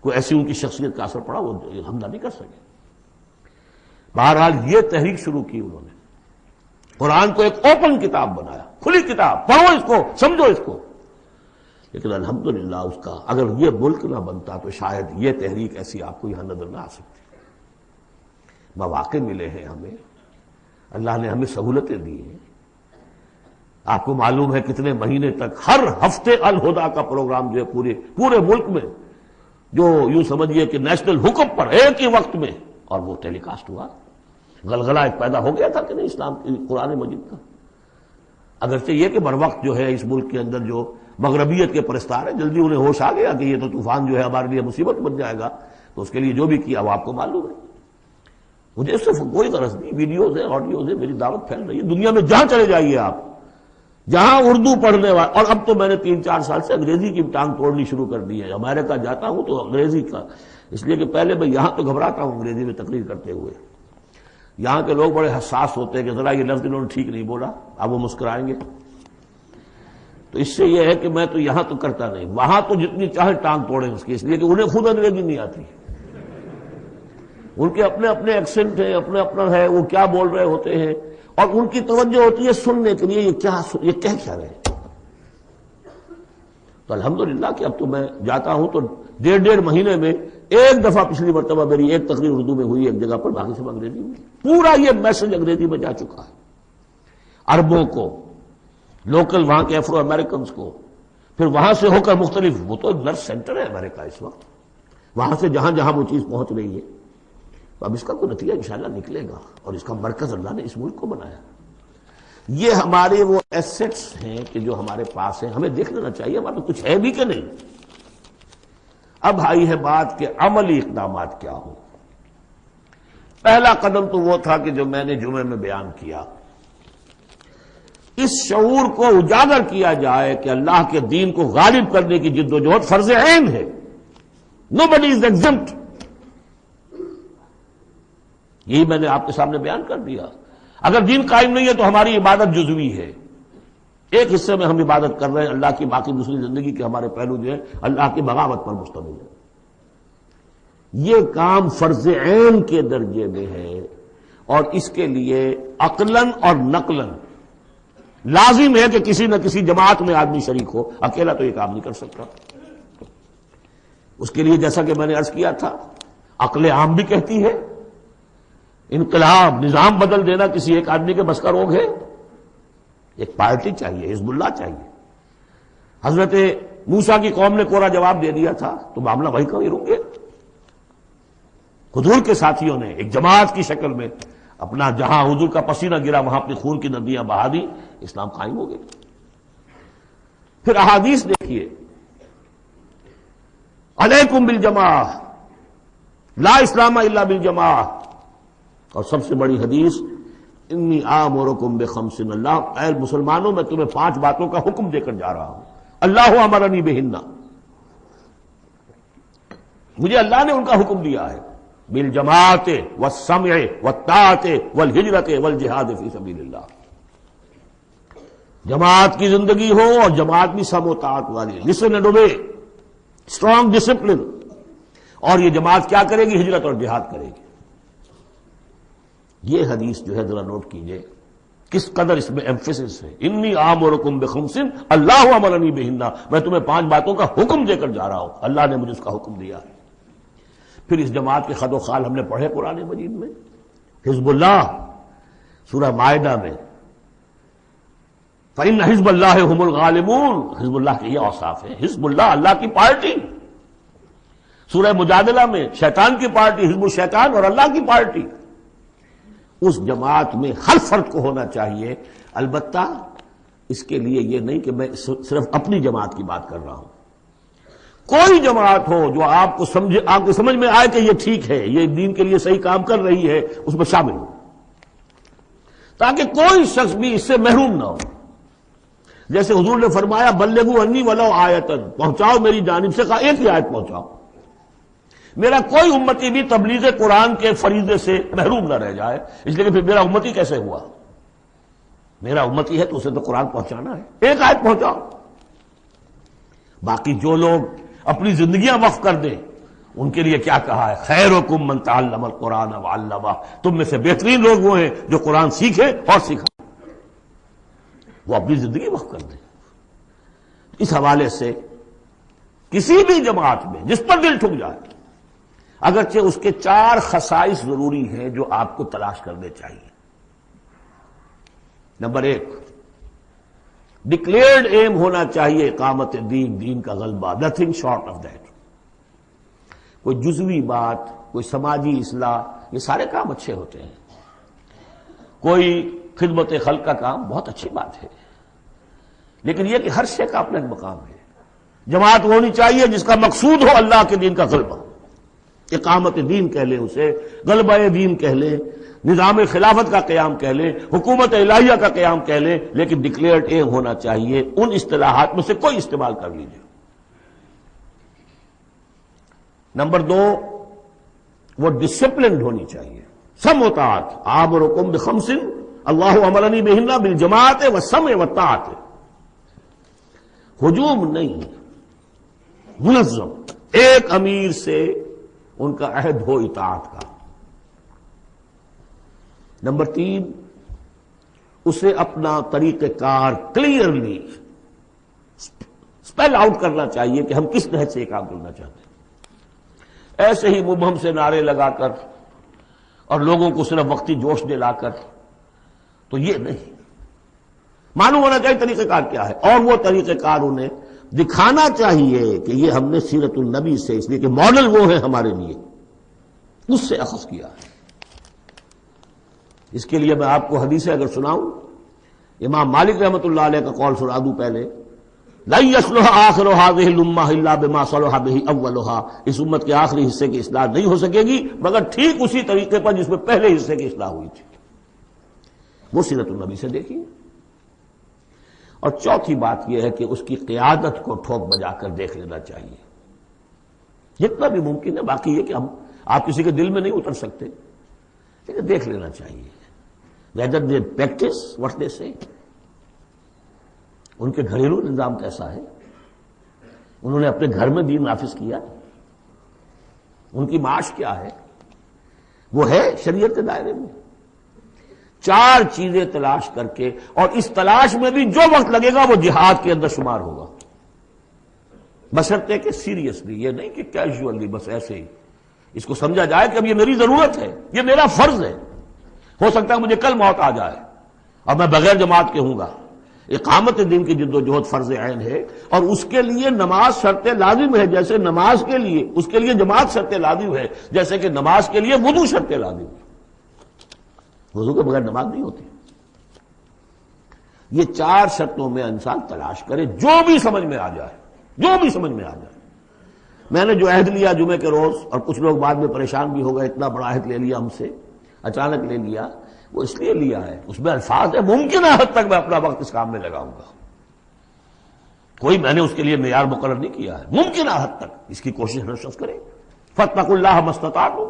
کوئی ایسی ان کی شخصیت کا اثر پڑا، وہ حملہ نہیں کر سکے. بہرحال یہ تحریک شروع کی انہوں نے، قرآن کو ایک اوپن کتاب بنایا، کھلی کتاب، پڑھو اس کو، سمجھو اس کو. لیکن الحمدللہ اس کا اگر یہ ملک نہ بنتا تو شاید یہ تحریک ایسی آپ کو یہاں نظر نہ آ سکتی. مواقع ملے ہیں ہمیں، اللہ نے ہمیں سہولتیں دی ہیں. آپ کو معلوم ہے کتنے مہینے تک ہر ہفتے الہدا کا پروگرام جو ہے پورے ملک میں، جو یوں سمجھیے کہ نیشنل حکم پر ایک ہی وقت میں، اور وہ ٹیلی کاسٹ ہوا. غلغلہ ایک پیدا ہو گیا تھا کہ نہیں اسلام قرآن مجید کا. اگرچہ یہ کہ بر وقت جو ہے اس ملک کے اندر جو مغربیت کے پرستار ہیں، جلدی انہیں ہوش آ گیا کہ یہ تو طوفان جو ہے ہمارے لیے مصیبت بن جائے گا، تو اس کے لیے جو بھی کیا وہ آپ کو معلوم ہے. مجھے اس سے کوئی غرض نہیں، ویڈیوز ہیں، آڈیوز ہیں، میری دعوت پھیل رہی ہے دنیا میں. جہاں چلے جائیے آپ، جہاں اردو پڑھنے والے، اور اب تو میں نے 3-4 سال سے انگریزی کی ٹانگ توڑنی شروع کر دی ہے. امریکہ جاتا ہوں تو انگریزی کا، اس لیے کہ پہلے میں یہاں تو گھبراتا ہوں انگریزی میں تقریر کرتے ہوئے. یہاں کے لوگ بڑے حساس ہوتے ہیں کہ ذرا یہ لفظ انہوں نے ٹھیک نہیں بولا، اب وہ مسکرائیں گے. تو اس سے یہ ہے کہ میں تو یہاں تو کرتا نہیں، وہاں تو جتنی چاہے ٹانگ توڑیں اس کی، اس لیے کہ انہیں خود انگریزی نہیں آتی. ان کے اپنے اپنے ایکسنٹ ہیں، اپنے اپنا ہے، وہ کیا بول رہے ہوتے ہیں، اور ان کی توجہ ہوتی ہے سننے کے لیے یہ کہہ کیا رہے. تو الحمدللہ کہ اب تو میں جاتا ہوں تو 1.5 مہینے میں ایک دفعہ، پچھلی مرتبہ میری ایک تقریر اردو میں ہوئی ایک جگہ پر، باقی سب انگریزی میں. پورا یہ میسج انگریزی میں جا چکا ہے عربوں کو، لوکل وہاں کے افرو امریکنز کو. پھر وہاں سے ہو کر مختلف، وہ تو نرس سینٹر ہے امریکہ اس وقت، وہاں سے جہاں جہاں وہ چیز پہنچ رہی ہے. تو اب اس کا کوئی نتیجہ انشاءاللہ نکلے گا، اور اس کا مرکز اللہ نے اس ملک کو بنایا. یہ ہمارے وہ ایسٹس ہیں کہ جو ہمارے پاس ہیں، ہمیں دیکھ لینا چاہیے ہمارے کچھ ہے بھی کہ نہیں. اب آئی ہے بات کہ عملی اقدامات کیا ہوں. پہلا قدم تو وہ تھا کہ جو میں نے جمعے میں بیان کیا، اس شعور کو اجاگر کیا جائے کہ اللہ کے دین کو غالب کرنے کی جد و جہد فرض عین ہے. Nobody is exempt. یہی میں نے آپ کے سامنے بیان کر دیا. اگر دین قائم نہیں ہے تو ہماری عبادت جزوی ہے، ایک حصے میں ہم عبادت کر رہے ہیں اللہ کی، باقی دوسری زندگی کے ہمارے پہلو جو ہے اللہ کی بغاوت پر مشتمل ہے. یہ کام فرض عین کے درجے میں ہے، اور اس کے لیے عقلاً اور نقلاً لازم ہے کہ کسی نہ کسی جماعت میں آدمی شریک ہو، اکیلا تو یہ کام نہیں کر سکتا. اس کے لیے جیسا کہ میں نے عرض کیا تھا، عقل عام بھی کہتی ہے انقلاب، نظام بدل دینا کسی ایک آدمی کے بس کا روگ ہے. ایک پارٹی چاہیے، حزب اللہ چاہیے. حضرت موسیٰ کی قوم نے کوڑا جواب دے دیا تھا تو معاملہ وہی کا وہی رک گیا. حضور کے ساتھیوں نے ایک جماعت کی شکل میں اپنا، جہاں حضور کا پسینہ گرا وہاں اپنی خون کی ندیاں بہا دی، اسلام قائم ہو گیا. پھر احادیث دیکھیے، علیکم بالجماع، لا اسلام الا بالجماع. اور سب سے بڑی حدیث، انی آمرکم بخمس، اللہ اے مسلمانوں میں تمہیں 5 باتوں کا حکم دے کر جا رہا ہوں. اللہ امرنی بہن، مجھے اللہ نے ان کا حکم دیا ہے. بالجماعت والسمع والطاعت والہجرت والجہاد فی سبیل اللہ. جماعت کی زندگی ہو اور جماعت بھی سم و طاعت والی، listen and obey. Strong discipline. اور یہ جماعت کیا کرے گی؟ ہجرت اور جہاد کرے گی. یہ حدیث جو ہے ذرا نوٹ کیجئے کس قدر اس میں ایمفیسس ہے. انی آمرکم بخمس اللہ امرنی بہن، میں تمہیں 5 باتوں کا حکم دے کر جا رہا ہوں، اللہ نے مجھے اس کا حکم دیا ہے. پھر اس جماعت کے خد و خال ہم نے پڑھے قرآن مجید میں. حزب اللہ سورہ مائدہ میں فإن حزب اللہ هم الغالبون، حزب اللہ کے یہ اوصاف ہیں. حزب اللہ اللہ کی پارٹی. سورہ مجادلہ میں شیطان کی پارٹی، حزب الشیطان، اور اللہ کی پارٹی. اس جماعت میں ہر فرد کو ہونا چاہیے. البتہ اس کے لیے یہ نہیں کہ میں صرف اپنی جماعت کی بات کر رہا ہوں. کوئی جماعت ہو جو آپ کو سمجھ میں آئے کہ یہ ٹھیک ہے، یہ دین کے لیے صحیح کام کر رہی ہے، اس میں شامل ہو، تاکہ کوئی شخص بھی اس سے محروم نہ ہو. جیسے حضور نے فرمایا بلغوا انی ولو آیتن، پہنچاؤ میری جانب سے، کہا ایک ہی آیت پہنچاؤ. میرا کوئی امتی بھی تبلیغ قرآن کے فریضے سے محروم نہ رہ جائے. اس لیے کہ پھر میرا امتی کیسے ہوا؟ میرا امتی ہے تو اسے تو قرآن پہنچانا ہے. ایک آیت پہنچاؤ. باقی جو لوگ اپنی زندگیاں وقف کر دیں ان کے لیے کیا کہا ہے؟ خیرکم من تعلم القرآن وعلمہ، تم میں سے بہترین لوگ وہ ہیں جو قرآن سیکھیں اور سکھائیں. وہ اپنی زندگی وقف کر دیں. اس حوالے سے کسی بھی جماعت میں جس پر دل ٹھک جائے، اگرچہ اس کے 4 خصائص ضروری ہیں جو آپ کو تلاش کرنے چاہیے. نمبر 1، ڈکلیئرڈ ایم ہونا چاہیے اقامت دین، دین کا غلبہ، نتھنگ شارٹ آف دیٹ. کوئی جزوی بات، کوئی سماجی اصلاح، یہ سارے کام اچھے ہوتے ہیں. کوئی خدمت خلق کا کام بہت اچھی بات ہے، لیکن یہ کہ ہر شے کا اپنا ایک مقام ہے. جماعت ہونی چاہیے جس کا مقصود ہو اللہ کے دین کا غلبہ. اقامت دین کہہ لیں اسے، غلبہ دین کہہ لیں، نظام خلافت کا قیام کہہ لیں، حکومت الہیہ کا قیام کہہ لیں، لیکن ڈکلیئرڈ ایم ہونا چاہیے. ان اصطلاحات میں سے کوئی استعمال کر لیجیے. نمبر 2، وہ ڈسپلنڈ ہونی چاہیے. سم و طاعت، آمرکم بخمس اللہ امرنی بہن بالجماعت والسمع والطاعت. ہجوم نہیں، منظم ایک امیر سے ان کا عہد ہو اطاعت کا. نمبر 3، اسے اپنا طریقہ کار کلیئرلی اسپیل آؤٹ کرنا چاہیے کہ ہم کس نہج سے یہ کام کرنا چاہتے ہیں. ایسے ہی مبہم سے نعرے لگا کر اور لوگوں کو صرف وقتی جوش دلا کر تو یہ نہیں. معلوم ہونا چاہیے طریقہ کار کیا ہے، اور وہ طریقہ کار انہیں دکھانا چاہیے کہ یہ ہم نے سیرت النبی سے، اس لیے کہ ماڈل وہ ہے ہمارے لیے، اس سے اخذ کیا ہے. اس کے لیے میں آپ کو حدیثیں اگر سناؤں، امام مالک رحمۃ اللہ علیہ کا قول سنا دوں پہلے. لن يصلح آخر هذه الامہ الا بما صلح به اولها، اس امت کے آخری حصے کی اصلاح نہیں ہو سکے گی مگر ٹھیک اسی طریقے پر جس میں پہلے حصے کی اصلاح ہوئی تھی. وہ سیرت النبی سے دیکھیے. اور چوتھی بات یہ ہے کہ اس کی قیادت کو ٹھوک بجا کر دیکھ لینا چاہیے جتنا بھی ممکن ہے. باقی یہ کہ آپ کسی کے دل میں نہیں اتر سکتے، لیکن دیکھ لینا چاہیے. whether they practice what they say. ان کے گھریلو نظام کیسا ہے، انہوں نے اپنے گھر میں دین نافذ کیا، ان کی معاش کیا ہے، وہ ہے شریعت کے دائرے میں. 4 چیزیں تلاش کر کے، اور اس تلاش میں بھی جو وقت لگے گا وہ جہاد کے اندر شمار ہوگا، بشرطے کہ سیریسلی، یہ نہیں کہ کیجولی بس ایسے ہی اس کو سمجھا جائے کہ اب یہ میری ضرورت ہے، یہ میرا فرض ہے. ہو سکتا ہے مجھے کل موت آ جائے اور میں بغیر جماعت کے ہوں گا. اقامت دین کی جد و جہد فرض عین ہے، اور اس کے لیے نماز شرط لازم ہے. جیسے نماز کے لیے اس کے لیے جماعت شرط لازم ہے، جیسے کہ نماز کے لیے وضو شرط لازم ہے. وضو کے بغیر نماز نہیں ہوتی. یہ 4 شرطوں میں انسان تلاش کرے، جو بھی سمجھ میں آ جائے، جو بھی سمجھ میں آ جائے. میں نے جو عہد لیا جمعے کے روز، اور کچھ لوگ بعد میں پریشان بھی ہو گئے، اتنا بڑا عہد لے لیا ہم سے، اچانک لے لیا. وہ اس لیے لیا ہے، اس میں الفاظ ہے ممکنہ حد تک میں اپنا وقت اس کام میں لگاؤں گا. کوئی میں نے اس کے لیے معیار مقرر نہیں کیا ہے، ممکنہ حد تک اس کی کوشش ہر شخص کرے. فاتقوا اللہ ما استطعتم.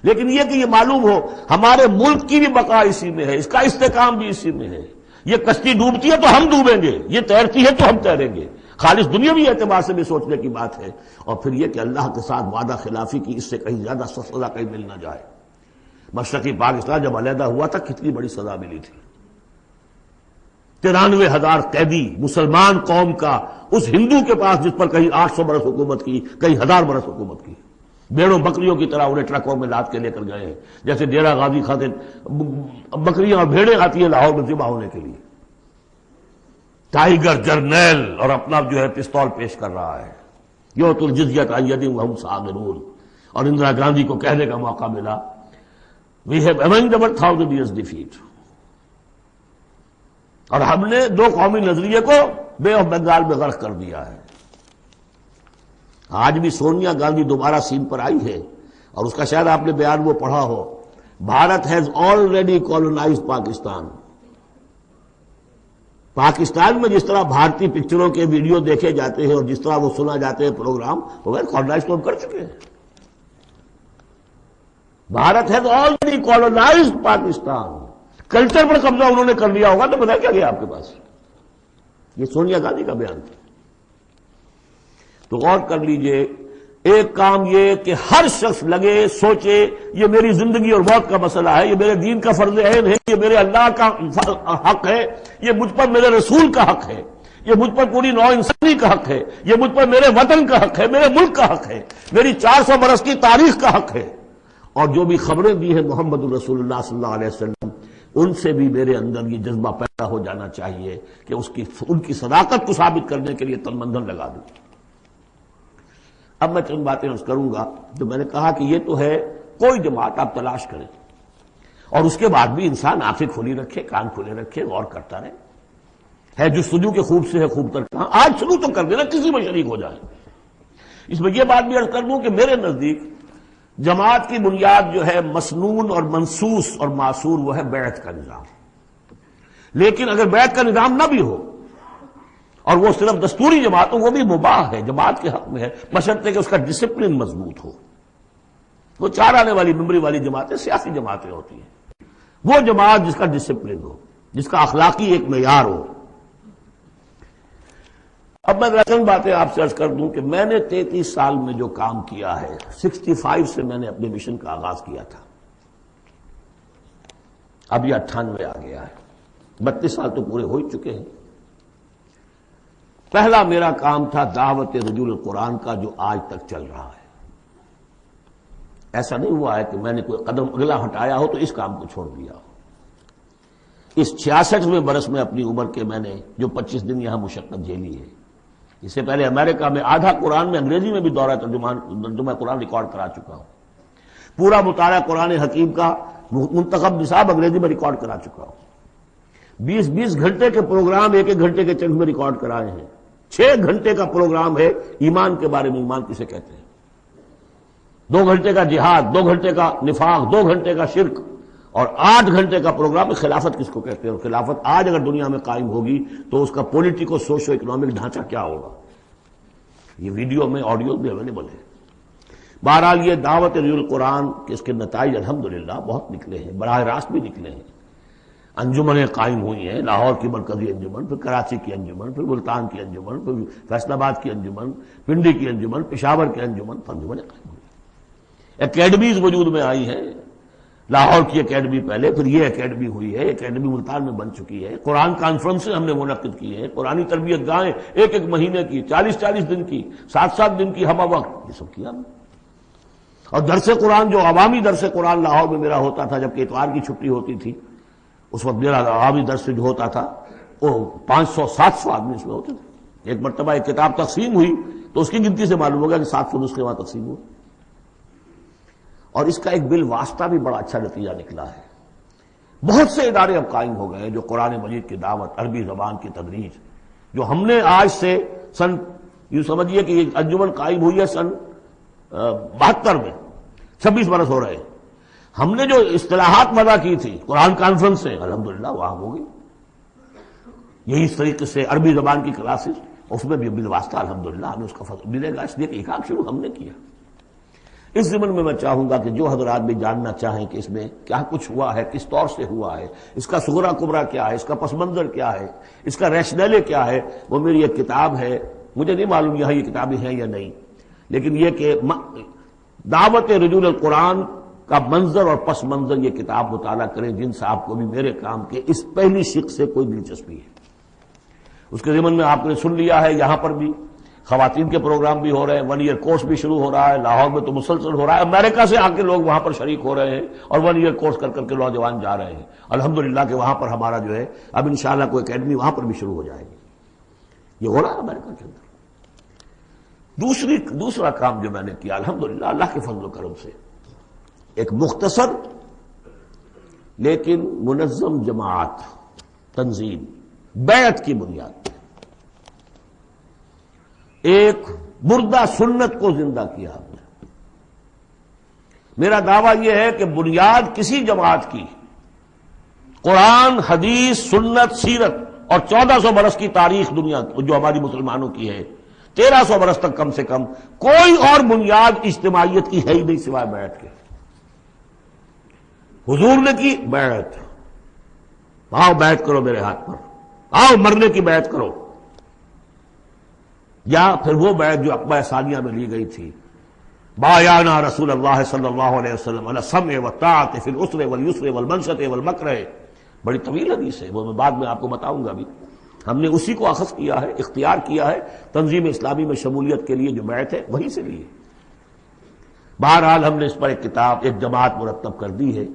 لیکن یہ کہ یہ معلوم ہو ہمارے ملک کی بھی بقا اسی میں ہے، اس کا استحکام بھی اسی میں ہے. یہ کشتی ڈوبتی ہے تو ہم ڈوبیں گے، یہ تیرتی ہے تو ہم تیریں گے. خالص دنیاوی اعتبار سے بھی سوچنے کی بات ہے، اور پھر یہ کہ اللہ کے ساتھ وعدہ خلافی کی اس سے کہیں زیادہ سزا کہیں مل نہ جائے۔ مشرقی پاکستان جب علیحدہ ہوا تھا کتنی بڑی سزا ملی تھی، 93,000 قیدی مسلمان قوم کا اس ہندو کے پاس جس پر کہیں 800 برس حکومت کی، کہیں 1000 برس حکومت کی، بیڑوں بکریوں کی طرح انہیں ٹرکوں میں لاد کے لے کر گئے ہیں، جیسے ڈیرہ غازی خاطر بکریاں اور بھیڑیں آتی ہیں لاہور میں ذبح ہونے کے لیے۔ ٹائیگر جرنیل اور اپنا جو ہے پستول پیش کر رہا ہے، یؤتوا الجزیۃ عن ید وہم صاغرون، اور اندرا گاندھی کو کہنے کا موقع ملا we have avenged our 1000 years defeat، اور ہم نے 2 قومی نظریے کو بے آف بنگال میں غرق کر دیا ہے۔ آج بھی سونیا گاندھی دوبارہ سین پر آئی ہے، اور اس کا شاید آپ نے بیان وہ پڑھا ہو، Bharat has already colonised Pakistan. Pakistan میں جس طرح بھارتی پکچروں کے ویڈیو دیکھے جاتے ہیں اور جس طرح وہ سنا جاتے ہیں پروگرام، وہ کالونائز تو ہم کر چکے ہیں۔ Bharat has already colonised Pakistan, culture پر قبضہ انہوں نے کر لیا ہوگا تو بتا کیا گیا آپ کے پاس؟ یہ سونیا گاندھی کا بیان تھا۔ تو غور کر لیجئے، ایک کام یہ کہ ہر شخص لگے سوچے یہ میری زندگی اور موت کا مسئلہ ہے، یہ میرے دین کا فرض عین ہے، یہ میرے اللہ کا حق ہے، یہ مجھ پر میرے رسول کا حق ہے، یہ مجھ پر پوری نوع انسانی کا حق ہے، یہ مجھ پر میرے وطن کا حق ہے، میرے ملک کا حق ہے، میری 400 برس کی تاریخ کا حق ہے، اور جو بھی خبریں دی ہیں محمد رسول اللہ صلی اللہ علیہ وسلم، ان سے بھی میرے اندر یہ جذبہ پیدا ہو جانا چاہیے کہ ان کی صداقت کو ثابت کرنے کے لیے تن من دھن لگا دوں۔ اب میں چند باتیں عرض کروں گا۔ جو میں نے کہا کہ یہ تو ہے کوئی جماعت آپ تلاش کریں، اور اس کے بعد بھی انسان آنکھیں کھلی رکھے، کان کھلے رکھے، غور کرتا رہے، ہے جستجو کے خوب سے ہے خوب تر کہاں، آج شروع تو کر دینا، کسی میں شریک ہو جائے۔ اس میں یہ بات بھی عرض کر دوں کہ میرے نزدیک جماعت کی بنیاد جو ہے مسنون اور منسوس اور معصور وہ ہے بیعت کا نظام، لیکن اگر بیعت کا نظام نہ بھی ہو اور وہ صرف دستوری جماعت ہو، وہ بھی مباح ہے، جماعت کے حق میں ہے، بشرطے کہ اس کا ڈسپلن مضبوط ہو۔ وہ 4 آنے والی ممبری والی جماعتیں سیاسی جماعتیں ہوتی ہیں، وہ جماعت جس کا ڈسپلن ہو، جس کا اخلاقی ایک معیار ہو۔ اب میں چند باتیں آپ سے عرض کر دوں کہ میں نے 33 سال میں جو کام کیا ہے، 65 سے میں نے اپنے مشن کا آغاز کیا تھا، اب یہ 98 آ گیا ہے، 32 سال تو پورے ہو ہی چکے ہیں۔ پہلا میرا کام تھا دعوت رجوع القرآن کا، جو آج تک چل رہا ہے۔ ایسا نہیں ہوا ہے کہ میں نے کوئی قدم اگلا ہٹایا ہو تو اس کام کو چھوڑ دیا ہو۔ اس 66ویں برس میں اپنی عمر کے میں نے جو 25 دن یہاں مشقت جھیلی ہے، اس سے پہلے امریکہ میں آدھا قرآن میں انگریزی میں بھی دورہ ترجمہ قرآن ریکارڈ کرا چکا ہوں، پورا مطالعہ قرآن حکیم کا منتخب نصاب انگریزی میں ریکارڈ کرا چکا ہوں، 20 گھنٹے کے پروگرام 1 گھنٹے کے چنک میں ریکارڈ کرائے ہیں، 6 گھنٹے کا پروگرام ہے ایمان کے بارے میں، ایمان کسے کہتے ہیں، 2 گھنٹے کا جہاد، 2 گھنٹے کا نفاق، 2 گھنٹے کا شرک، اور 8 گھنٹے کا پروگرام خلافت کس کو کہتے ہیں، اور خلافت آج اگر دنیا میں قائم ہوگی تو اس کا پولیٹیکو سوشو اکنامک ڈھانچہ کیا ہوگا۔ یہ ویڈیو میں آڈیو بھی اویلیبل ہے۔ بہرحال یہ دعوت رجوع القرآن کے اس کے نتائج الحمدللہ بہت نکلے ہیں، براہ راست بھی نکلے ہیں۔ انجمنیں قائم ہوئی ہیں، لاہور کی مرکزی انجمن، پھر کراچی کی انجمن، پھر ملتان کی انجمن، پھر فیصل آباد کی انجمن، پنڈی کی انجمن، پشاور کی انجمن، انجمنیں قائم ہوئی، اکیڈمیز وجود میں آئی ہیں، لاہور کی اکیڈمی پہلے، پھر یہ اکیڈمی ہوئی ہے، اکیڈمی ملتان میں بن چکی ہے، قرآن کانفرنسیں ہم نے منعقد کی ہیں، قرآنی تربیت گاہیں 1 مہینے کی، 40 دن کی، 7 دن کی ہمہ وقت، یہ سب کیا ہم نے۔ اور درس قرآن جو عوامی درس قرآن لاہور میں میرا ہوتا تھا، جبکہ اتوار کی چھٹی ہوتی تھی، اس وقت میرا عوامی درس جو ہوتا تھا وہ 500-700 آدمی اس میں ہوتے تھے۔ ایک مرتبہ ایک کتاب تقسیم ہوئی تو اس کی گنتی سے معلوم ہوگا کہ 700 نسخے وہاں تقسیم ہوئے، اور اس کا ایک بالواسطہ بھی بڑا اچھا نتیجہ نکلا ہے۔ بہت سے ادارے اب قائم ہو گئے جو قرآن مجید کی دعوت، عربی زبان کی تدریج، جو ہم نے آج سے سن یوں سمجھیے کہ یہ انجمن قائم ہوئی ہے سن 72 میں، 26 برس ہو رہے ہیں۔ ہم نے جو اصطلاحات وضع کی تھی، قرآن کانفرنس سے الحمدللہ وہاں ہو گئی، یہی اس طریقے سے عربی زبان کی کلاسز، اس میں بھی بالواسطہ الحمدللہ ہمیں اس کا فضل ملے گا، اس لیے کہ ایک شروع ہم نے کیا۔ اس ضمن میں چاہوں گا کہ جو حضرات بھی جاننا چاہیں کہ اس میں کیا کچھ ہوا ہے، کس طور سے ہوا ہے، اس کا صغرا کبرا کیا ہے، اس کا پس منظر کیا ہے، اس کا ریشنلے کیا ہے، وہ میری ایک کتاب ہے مجھے نہیں معلوم یہاں یہ کتابیں ہیں یا نہیں، لیکن یہ کہ دعوت رجول القرآن کا منظر اور پس منظر یہ کتاب مطالعہ کریں جن صاحب کو بھی میرے کام کے اس پہلی شق سے کوئی دلچسپی ہے۔ اس کے ضمن میں آپ نے سن لیا ہے، یہاں پر بھی خواتین کے پروگرام بھی ہو رہے ہیں، 1 ایئر کورس بھی شروع ہو رہا ہے، لاہور میں تو مسلسل ہو رہا ہے، امریکہ سے آ کے لوگ وہاں پر شریک ہو رہے ہیں اور 1 ایئر کورس کر کر کے نوجوان جا رہے ہیں۔ الحمدللہ کہ وہاں پر ہمارا جو ہے اب انشاءاللہ کوئی اکیڈمی وہاں پر بھی شروع ہو جائے گی، یہ ہو رہا ہے امریکہ کے اندر۔ دوسرا کام جو میں نے کیا الحمدللہ اللہ کے فضل و کرم سے، ایک مختصر لیکن منظم جماعت تنظیم بیعت کی بنیاد، ایک مردہ سنت کو زندہ کیا ہم نے۔ میرا دعویٰ یہ ہے کہ بنیاد کسی جماعت کی قرآن، حدیث، سنت، سیرت اور 1400 برس کی تاریخ دنیا جو ہماری مسلمانوں کی ہے، 1300 برس تک کم سے کم کوئی اور بنیاد اجتماعیت کی ہے ہی نہیں سوائے بیعت کے۔ حضور نے کی بیعت، آؤ بیعت کرو میرے ہاتھ پر، آؤ مرنے کی بیعت کرو، یا پھر وہ بیعت جو عقبہ ثانیہ میں لی گئی تھی، بایعنا رسول اللہ صلی اللہ علیہ وسلم علی السمع والطاعۃ فی العسر والیسر والمنشط والمکرہ، بڑی طویل حدیث ہے، وہ میں بعد میں آپ کو بتاؤں گا بھی۔ ہم نے اسی کو اخذ کیا ہے، اختیار کیا ہے، تنظیم اسلامی میں شمولیت کے لیے جو بیعت ہے وہیں سے لی ہے۔ بہرحال ہم نے اس پر ایک کتاب، ایک جماعت مرتب کر دی ہے،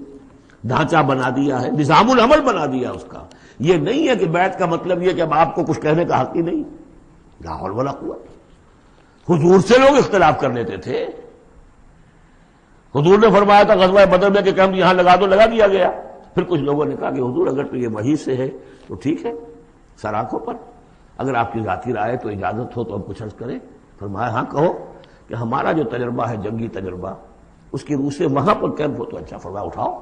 ڈھانچہ بنا دیا ہے، نظام العمل بنا دیا اس کا۔ یہ نہیں ہے کہ بیعت کا مطلب یہ کہ اب آپ کو کچھ کہنے کا حق ہی نہیں، لا حول ولا قوت۔ حضور سے لوگ اختلاف کر لیتے تھے، حضور نے فرمایا تھا غزوہ بدر میں کہ کیمپ یہاں لگا دو، لگا دیا گیا۔ پھر کچھ لوگوں نے کہا کہ حضور اگر تو یہ وحی سے ہے تو ٹھیک ہے، سر آنکھوں پر، اگر آپ کی ذاتی رائے تو اجازت ہو تو ہم کچھ عرض کریں۔ فرمایا ہاں کہو، کہ ہمارا جو تجربہ ہے جنگی تجربہ، اس کی روح سے وہاں پر کیمپ ہو تو اچھا۔ فرمایا اٹھاؤ،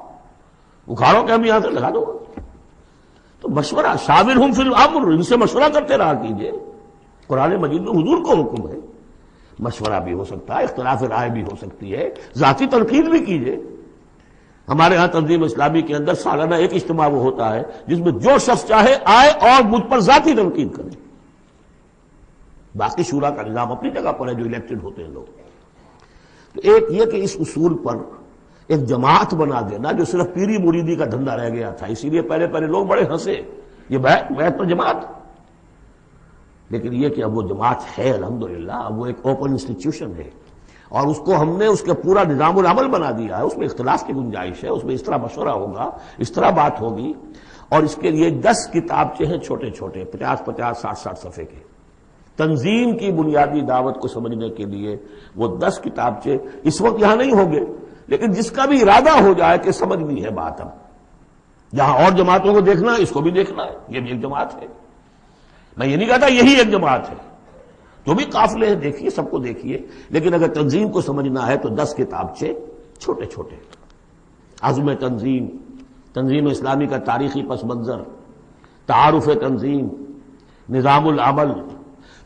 اکھاڑو کیمپ یہاں سے لگا دو۔ تو مشورہ، شاورہم فی الامر، ان سے مشورہ کرتے رہا کیجیے۔ قرآن مجید میں حضور کو حکم ہے، مشورہ بھی ہو سکتا ہے، اختلاف رائے بھی ہو سکتی ہے، ذاتی تنقید بھی کیجیے۔ ہمارے ہاں تنظیم اسلامی کے اندر سالانہ ایک اجتماع وہ ہوتا ہے جس میں جو شخص چاہے آئے اور مجھ پر ذاتی تنقید کرے۔ باقی شورا کا نظام اپنی جگہ پر ہے جو الیکٹڈ ہوتے ہیں لوگ۔ تو ایک یہ کہ اس اصول پر ایک جماعت بنا دینا جو صرف پیری مریدی کا دھندا رہ گیا تھا، اسی لیے پہلے لوگ بڑے ہنسے، یہ بیعت پر جماعت۔ لیکن یہ کہ اب وہ جماعت ہے الحمدللہ، اب وہ ایک اوپن انسٹیٹیوشن ہے، اور اس کو ہم نے اس کا پورا نظام العمل بنا دیا ہے۔ اس میں اختلاف کی گنجائش ہے، اس میں اس طرح مشورہ ہوگا، اس طرح بات ہوگی، اور اس کے لیے 10 کتابچے ہیں چھوٹے چھوٹے، 50-50 60-60 صفحے کے۔ تنظیم کی بنیادی دعوت کو سمجھنے کے لیے وہ 10 کتابچے اس وقت یہاں نہیں ہوں گے، لیکن جس کا بھی ارادہ ہو جائے کہ سمجھنی ہے بات، اب جہاں اور جماعتوں کو دیکھنا ہے اس کو بھی دیکھنا ہے، یہ بھی ایک جماعت ہے۔ میں یہ نہیں کہتا یہی ایک جماعت ہے، جو بھی قافلے ہیں دیکھیے، سب کو دیکھیے، لیکن اگر تنظیم کو سمجھنا ہے تو 10 کتابچے چھوٹے چھوٹے۔ عزم تنظیم، تنظیم اسلامی کا تاریخی پس منظر، تعارف تنظیم، نظام العمل،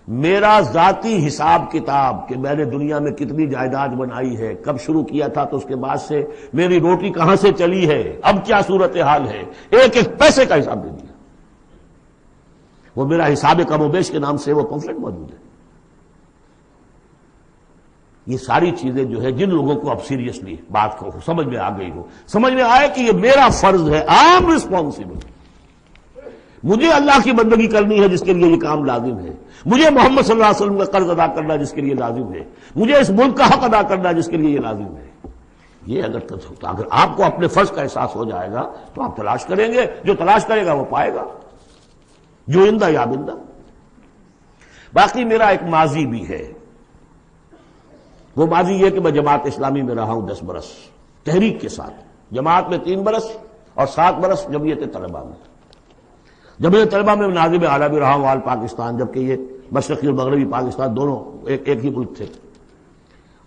میرا ذاتی حساب کتاب کہ میں نے دنیا میں کتنی جائیداد بنائی ہے، کب شروع کیا تھا تو اس کے بعد سے میری روٹی کہاں سے چلی ہے، اب کیا صورتحال ہے، ایک ایک پیسے کا حساب دے دیا۔ وہ میرا حساب کم و بیش کے نام سے وہ پمفلٹ موجود ہے۔ یہ ساری چیزیں جو ہے جن لوگوں کو اب سیریسلی بات کو سمجھ میں آ گئی ہو، سمجھ میں آئے کہ یہ میرا فرض ہے، آئی ایم ریسپانسبل، مجھے اللہ کی بندگی کرنی ہے جس کے لیے یہ کام لازم ہے، مجھے محمد صلی اللہ علیہ وسلم کا قرض ادا کرنا جس کے لیے لازم ہے، مجھے اس ملک کا حق ادا کرنا جس کے لیے یہ لازم ہے۔ یہ اگر آپ کو اپنے فرض کا احساس ہو جائے گا تو آپ تلاش کریں گے، جو تلاش کرے گا وہ پائے گا، جو اندہ یا بندہ۔ باقی میرا ایک ماضی بھی ہے، وہ ماضی یہ کہ میں جماعت اسلامی میں رہا ہوں 10 برس تحریک کے ساتھ، جماعت میں 3 برس اور 7 برس جمعیت طلبہ میں۔ جمعیت طلبہ میں ناظم اعلیٰ بھی رہا ہوں آل پاکستان، جبکہ یہ مشرقی اور مغربی پاکستان دونوں ایک ہی ملک تھے،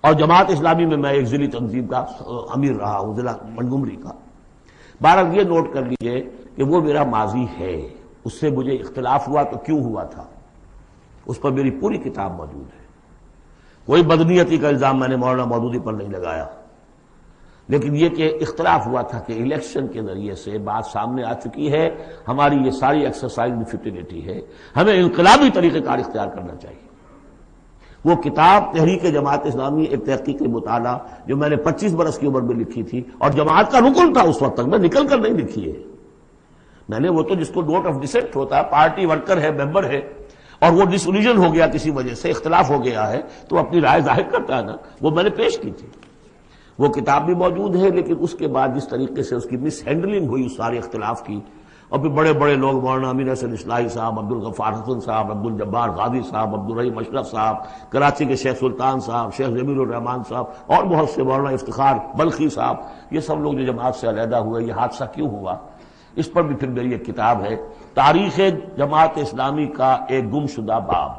اور جماعت اسلامی میں ایک ضلعی تنظیم کا امیر رہا ہوں، ضلع منگمری کا۔ بہرحال یہ نوٹ کر لیجئے کہ وہ میرا ماضی ہے، اس سے مجھے اختلاف ہوا تو کیوں ہوا تھا، اس پر میری پوری کتاب موجود ہے۔ کوئی بدنیتی کا الزام میں نے مولانا مودودی پر نہیں لگایا، لیکن یہ کہ اختلاف ہوا تھا کہ الیکشن کے ذریعے سے بات سامنے آ چکی ہے، ہماری یہ ساری ایکسرسائز میں فٹیلٹی ہے، ہمیں انقلابی طریقہ کار اختیار کرنا چاہیے۔ وہ کتاب تحریک جماعت اسلامی ایک تحقیق مطالعہ جو میں نے 25 برس کی عمر میں لکھی تھی اور جماعت کا رکن تھا اس وقت تک، میں نکل کر نہیں لکھی ہے میں نے، وہ تو جس کو نوٹ آف ڈسینٹ ہوتا ہے، پارٹی ورکر ہے، ممبر ہے، اور وہ ڈس اولیژن ہو گیا کسی وجہ سے، اختلاف ہو گیا ہے تو اپنی رائے ظاہر کرتا ہے نا، وہ میں نے پیش کی تھی، وہ کتاب بھی موجود ہے۔ لیکن اس کے بعد جس طریقے سے اس کی مس ہینڈلنگ ہوئی اس سارے اختلاف کی، اور پھر بڑے بڑے لوگ مولانا امین حسن اصلاحی صاحب، عبدالغفار حسن صاحب، عبدالجبار غازی صاحب، عبدالرحیم اشرف صاحب، کراچی کے شیخ سلطان صاحب، شیخ جمیل الرحمان صاحب، اور بہت سے، مولانا افتخار بلخی صاحب، یہ سب لوگ جو جماعت سے علیحدہ ہوئے، یہ حادثہ کیوں ہوا، اس پر بھی پھر میری ایک کتاب ہے، تاریخ جماعت اسلامی کا ایک گم شدہ باب۔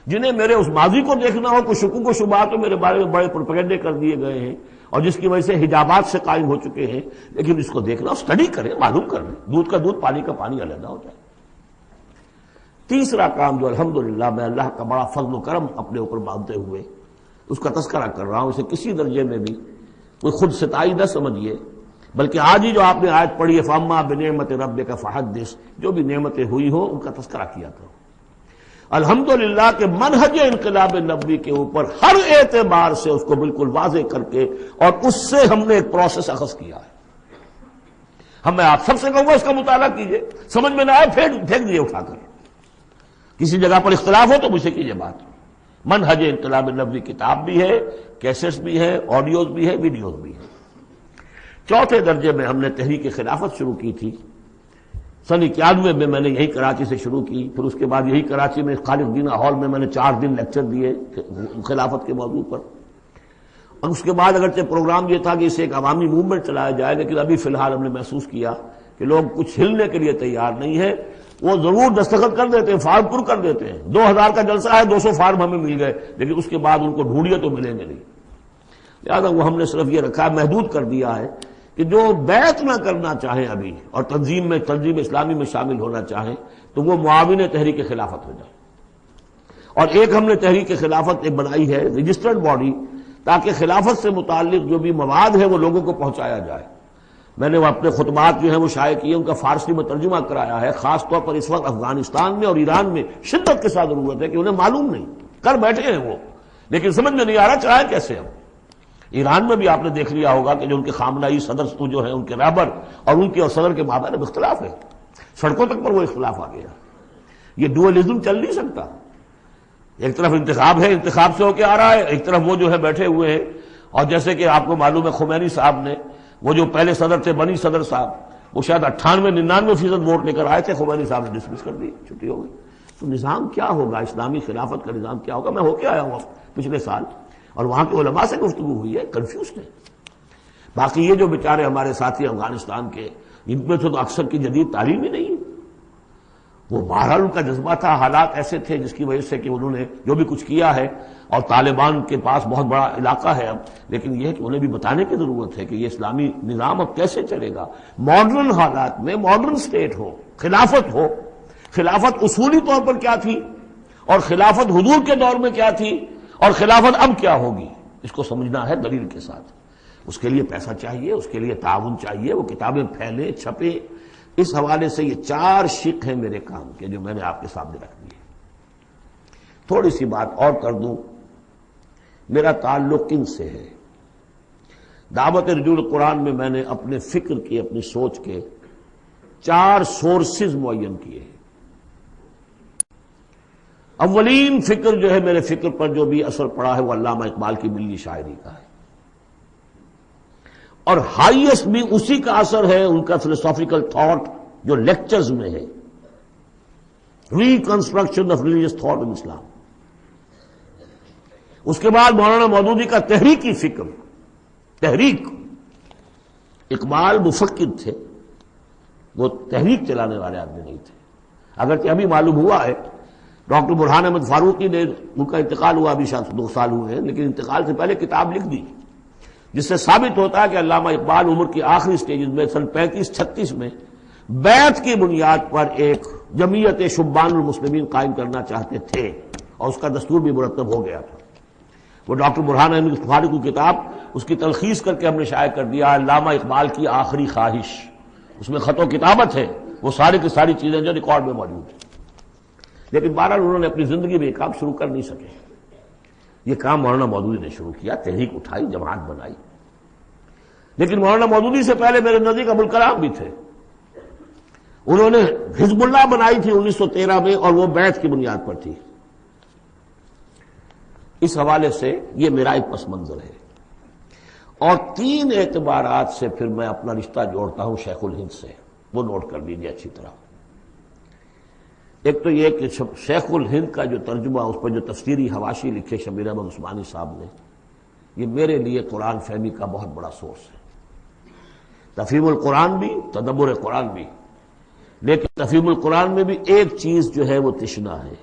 جنہیں میرے اس ماضی کو دیکھنا ہو، کچھ شکوک و شبہات تو میرے بارے میں بڑے پروپیگنڈے کر دیے گئے ہیں اور جس کی وجہ سے حجابات سے قائم ہو چکے ہیں، لیکن اس کو دیکھنا، اسٹڈی کریں، معلوم کریں، دودھ کا دودھ، پانی کا پانی علیحدہ ہوتا ہے۔ تیسرا کام جو الحمدللہ میں اللہ کا بڑا فضل و کرم اپنے اوپر مانتے ہوئے اس کا تذکرہ کر رہا ہوں، اسے کسی درجے میں بھی کوئی خود ستائی نہ سمجھیے، بلکہ آج ہی جو آپ نے آیت پڑھی ہے فاما بنعمت ربک فحدث، جو بھی نعمتیں ہوئی ہوں ان کا تذکرہ کیا کرو۔ الحمدللہ کہ منہج انقلاب نبوی کے اوپر ہر اعتبار سے اس کو بالکل واضح کر کے، اور اس سے ہم نے ایک پروسیس اخذ کیا ہے۔ میں آپ سب سے کہوں گا اس کا مطالعہ کیجئے، سمجھ میں نہ آئے پھینک دیجیے اٹھا کر، کسی جگہ پر اختلاف ہو تو مجھ سے کیجئے بات۔ منہج انقلاب نبوی کتاب بھی ہے، کیسٹس بھی ہے، آڈیوز بھی ہے، ویڈیوز بھی ہے۔ چوتھے درجے میں ہم نے تحریک خلافت شروع کی تھی، سن 91 میں میں نے یہی کراچی سے شروع کی، پھر اس کے بعد یہی کراچی میں خالد دینا ہال میں نے 4 دن لیکچر دیے خلافت کے موضوع پر، اور اس کے بعد اگرچہ پروگرام یہ تھا کہ اسے ایک عوامی موومنٹ چلایا جائے، لیکن ابھی فی الحال ہم نے محسوس کیا کہ لوگ کچھ ہلنے کے لیے تیار نہیں ہے۔ وہ ضرور دستخط کر دیتے ہیں، فارم پر کر دیتے ہیں، 2000 کا جلسہ ہے، 200 فارم ہمیں مل گئے، لیکن اس کے بعد ان کو ڈھونڈیے تو ملیں گے نہیں۔ لہٰذا وہ ہم نے صرف یہ رکھا، محدود کر دیا ہے کہ جو بیعت نہ کرنا چاہیں ابھی اور تنظیم اسلامی میں شامل ہونا چاہیں تو وہ معاون تحریک خلافت ہو جائے۔ اور ایک ہم نے تحریک خلافت ایک بنائی ہے رجسٹرڈ باڈی، تاکہ خلافت سے متعلق جو بھی مواد ہے وہ لوگوں کو پہنچایا جائے۔ میں نے وہ اپنے خطبات جو ہیں وہ شائع کیے، ان کا فارسی میں ترجمہ کرایا ہے، خاص طور پر اس وقت افغانستان میں اور ایران میں شدت کے ساتھ ضرورت ہے کہ انہیں معلوم نہیں، کر بیٹھے ہیں وہ لیکن سمجھ میں نہیں آ رہا چلائے کیسے ہم۔ ایران میں بھی آپ نے دیکھ لیا ہوگا کہ جو ان کے خامنہئی صدر جو ہیں ان کے رہبر اور ان کے اور صدر کے مابین اختلاف ہے، سڑکوں تک پر وہ اختلاف آ گیا۔ یہ ڈوئلزم چل نہیں سکتا، ایک طرف انتخاب ہے، انتخاب سے ہو کے آ رہا ہے، ایک طرف وہ جو ہے بیٹھے ہوئے ہیں، اور جیسے کہ آپ کو معلوم ہے خمینی صاحب نے، وہ جو پہلے صدر تھے بنی صدر صاحب، وہ شاید 98-99% ووٹ لے کر آئے تھے، خمینی صاحب نے ڈسمس کر دی، چھٹی ہو گئی۔ تو نظام کیا ہوگا، اسلامی خلافت کا نظام کیا ہوگا؟ میں ہو کے آیا ہوں پچھلے سال، اور وہاں کے علماء سے گفتگو ہوئی ہے، کنفیوزڈ ہے۔ باقی یہ جو بیچارے ہمارے ساتھی افغانستان کے، ان میں تو اکثر کی جدید تعلیم ہی نہیں ہے، وہ بہرحال ان کا جذبہ تھا، حالات ایسے تھے جس کی وجہ سے کہ انہوں نے جو بھی کچھ کیا ہے، اور طالبان کے پاس بہت بڑا علاقہ ہے اب، لیکن یہ ہے کہ انہیں بھی بتانے کی ضرورت ہے کہ یہ اسلامی نظام اب کیسے چلے گا۔ ماڈرن حالات میں ماڈرن سٹیٹ ہو، خلافت اصولی طور پر کیا تھی، اور خلافت حضور کے دور میں کیا تھی، اور خلافت اب کیا ہوگی، اس کو سمجھنا ہے دلیل کے ساتھ۔ اس کے لیے پیسہ چاہیے، اس کے لیے تعاون چاہیے، وہ کتابیں پھیلیں، چھپیں۔ اس حوالے سے یہ 4 شق ہیں میرے کام کے جو میں نے آپ کے سامنے رکھ دیے۔ تھوڑی سی بات اور کر دوں، میرا تعلق کن سے ہے۔ دعوت رجوع القرآن میں میں نے اپنے فکر کے، اپنی سوچ کے 4 سورسز معین کیے ہیں۔ اولین فکر جو ہے، میرے فکر پر جو بھی اثر پڑا ہے وہ علامہ اقبال کی ملی شاعری کا ہے، اور ہائیسٹ بھی اسی کا اثر ہے ان کا فلسافیکل تھاٹ جو لیکچرز میں ہے، reconstruction of religious thought in Islam. اس کے بعد مولانا مودودی کا تحریکی فکر، تحریک۔ اقبال مفکر تھے، وہ تحریک چلانے والے آدمی نہیں تھے، اگرچہ ابھی معلوم ہوا ہے ڈاکٹر برہان احمد فاروقی نے، ان کا انتقال ہوا ابھی شاید 2 سال ہوئے ہیں، لیکن انتقال سے پہلے کتاب لکھ دی، جس سے ثابت ہوتا ہے کہ علامہ اقبال عمر کی آخری سٹیجز میں سن 35-36 میں بیعت کی بنیاد پر ایک جمعیت شبان المسلمین قائم کرنا چاہتے تھے، اور اس کا دستور بھی مرتب ہو گیا تھا۔ وہ ڈاکٹر برہان احمد فاروقی کی کتاب، اس کی تلخیص کر کے ہم نے شائع کر دیا، علامہ اقبال کی آخری خواہش، اس میں خط و کتابت ہے، وہ ساری کی ساری چیزیں جو ریکارڈ میں موجود ہیں، لیکن بہرحال انہوں نے اپنی زندگی میں یہ کام شروع کر نہیں سکے۔ یہ کام مولانا مودودی نے شروع کیا، تحریک اٹھائی، جماعت بنائی. لیکن مولانا مودودی سے پہلے میرے نزدیک ابوالکلام بھی تھے. انہوں نے حزب اللہ بنائی تھی 1913 میں، اور وہ بیعت کی بنیاد پر تھی. اس حوالے سے یہ میرا ایک پس منظر ہے. اور 3 اعتبارات سے پھر میں اپنا رشتہ جوڑتا ہوں شیخ الہند سے، وہ نوٹ کر لیجیے اچھی طرح. ایک تو یہ کہ شیخ الہند کا جو ترجمہ، اس پر جو تفسیری حواشی لکھے شبیر احمد عثمانی صاحب نے، یہ میرے لیے قرآن فہمی کا بہت بڑا سورس ہے. تفہیم القرآن بھی، تدبر قرآن بھی. لیکن تفہیم القرآن میں بھی ایک چیز جو ہے وہ تشنا ہے،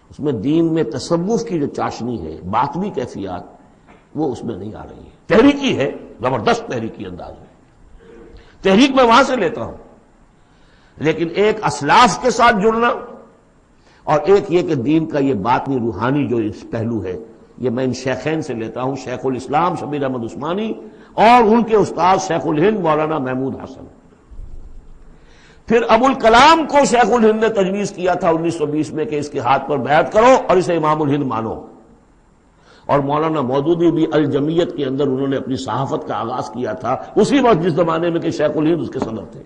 اس میں دین میں تصوف کی جو چاشنی ہے، باطنی کیفیات، وہ اس میں نہیں آ رہی ہے. تحریکی ہے، زبردست تحریکی انداز میں. تحریک میں وہاں سے لیتا ہوں، لیکن ایک اسلاف کے ساتھ جڑنا اور ایک یہ کہ دین کا یہ باطنی روحانی جو اس پہلو ہے، یہ میں ان شیخین سے لیتا ہوں، شیخ الاسلام شبیر احمد عثمانی اور ان کے استاد شیخ الہند مولانا محمود حسن. پھر ابوالکلام کو شیخ الہند نے تجویز کیا تھا 1920 میں کہ اس کے ہاتھ پر بیعت کرو اور اسے امام الہند مانو. اور مولانا مودودی بھی الجمیت کے اندر انہوں نے اپنی صحافت کا آغاز کیا تھا اسی وقت جس زمانے میں کہ شیخ الہند اس کے صدر تھے.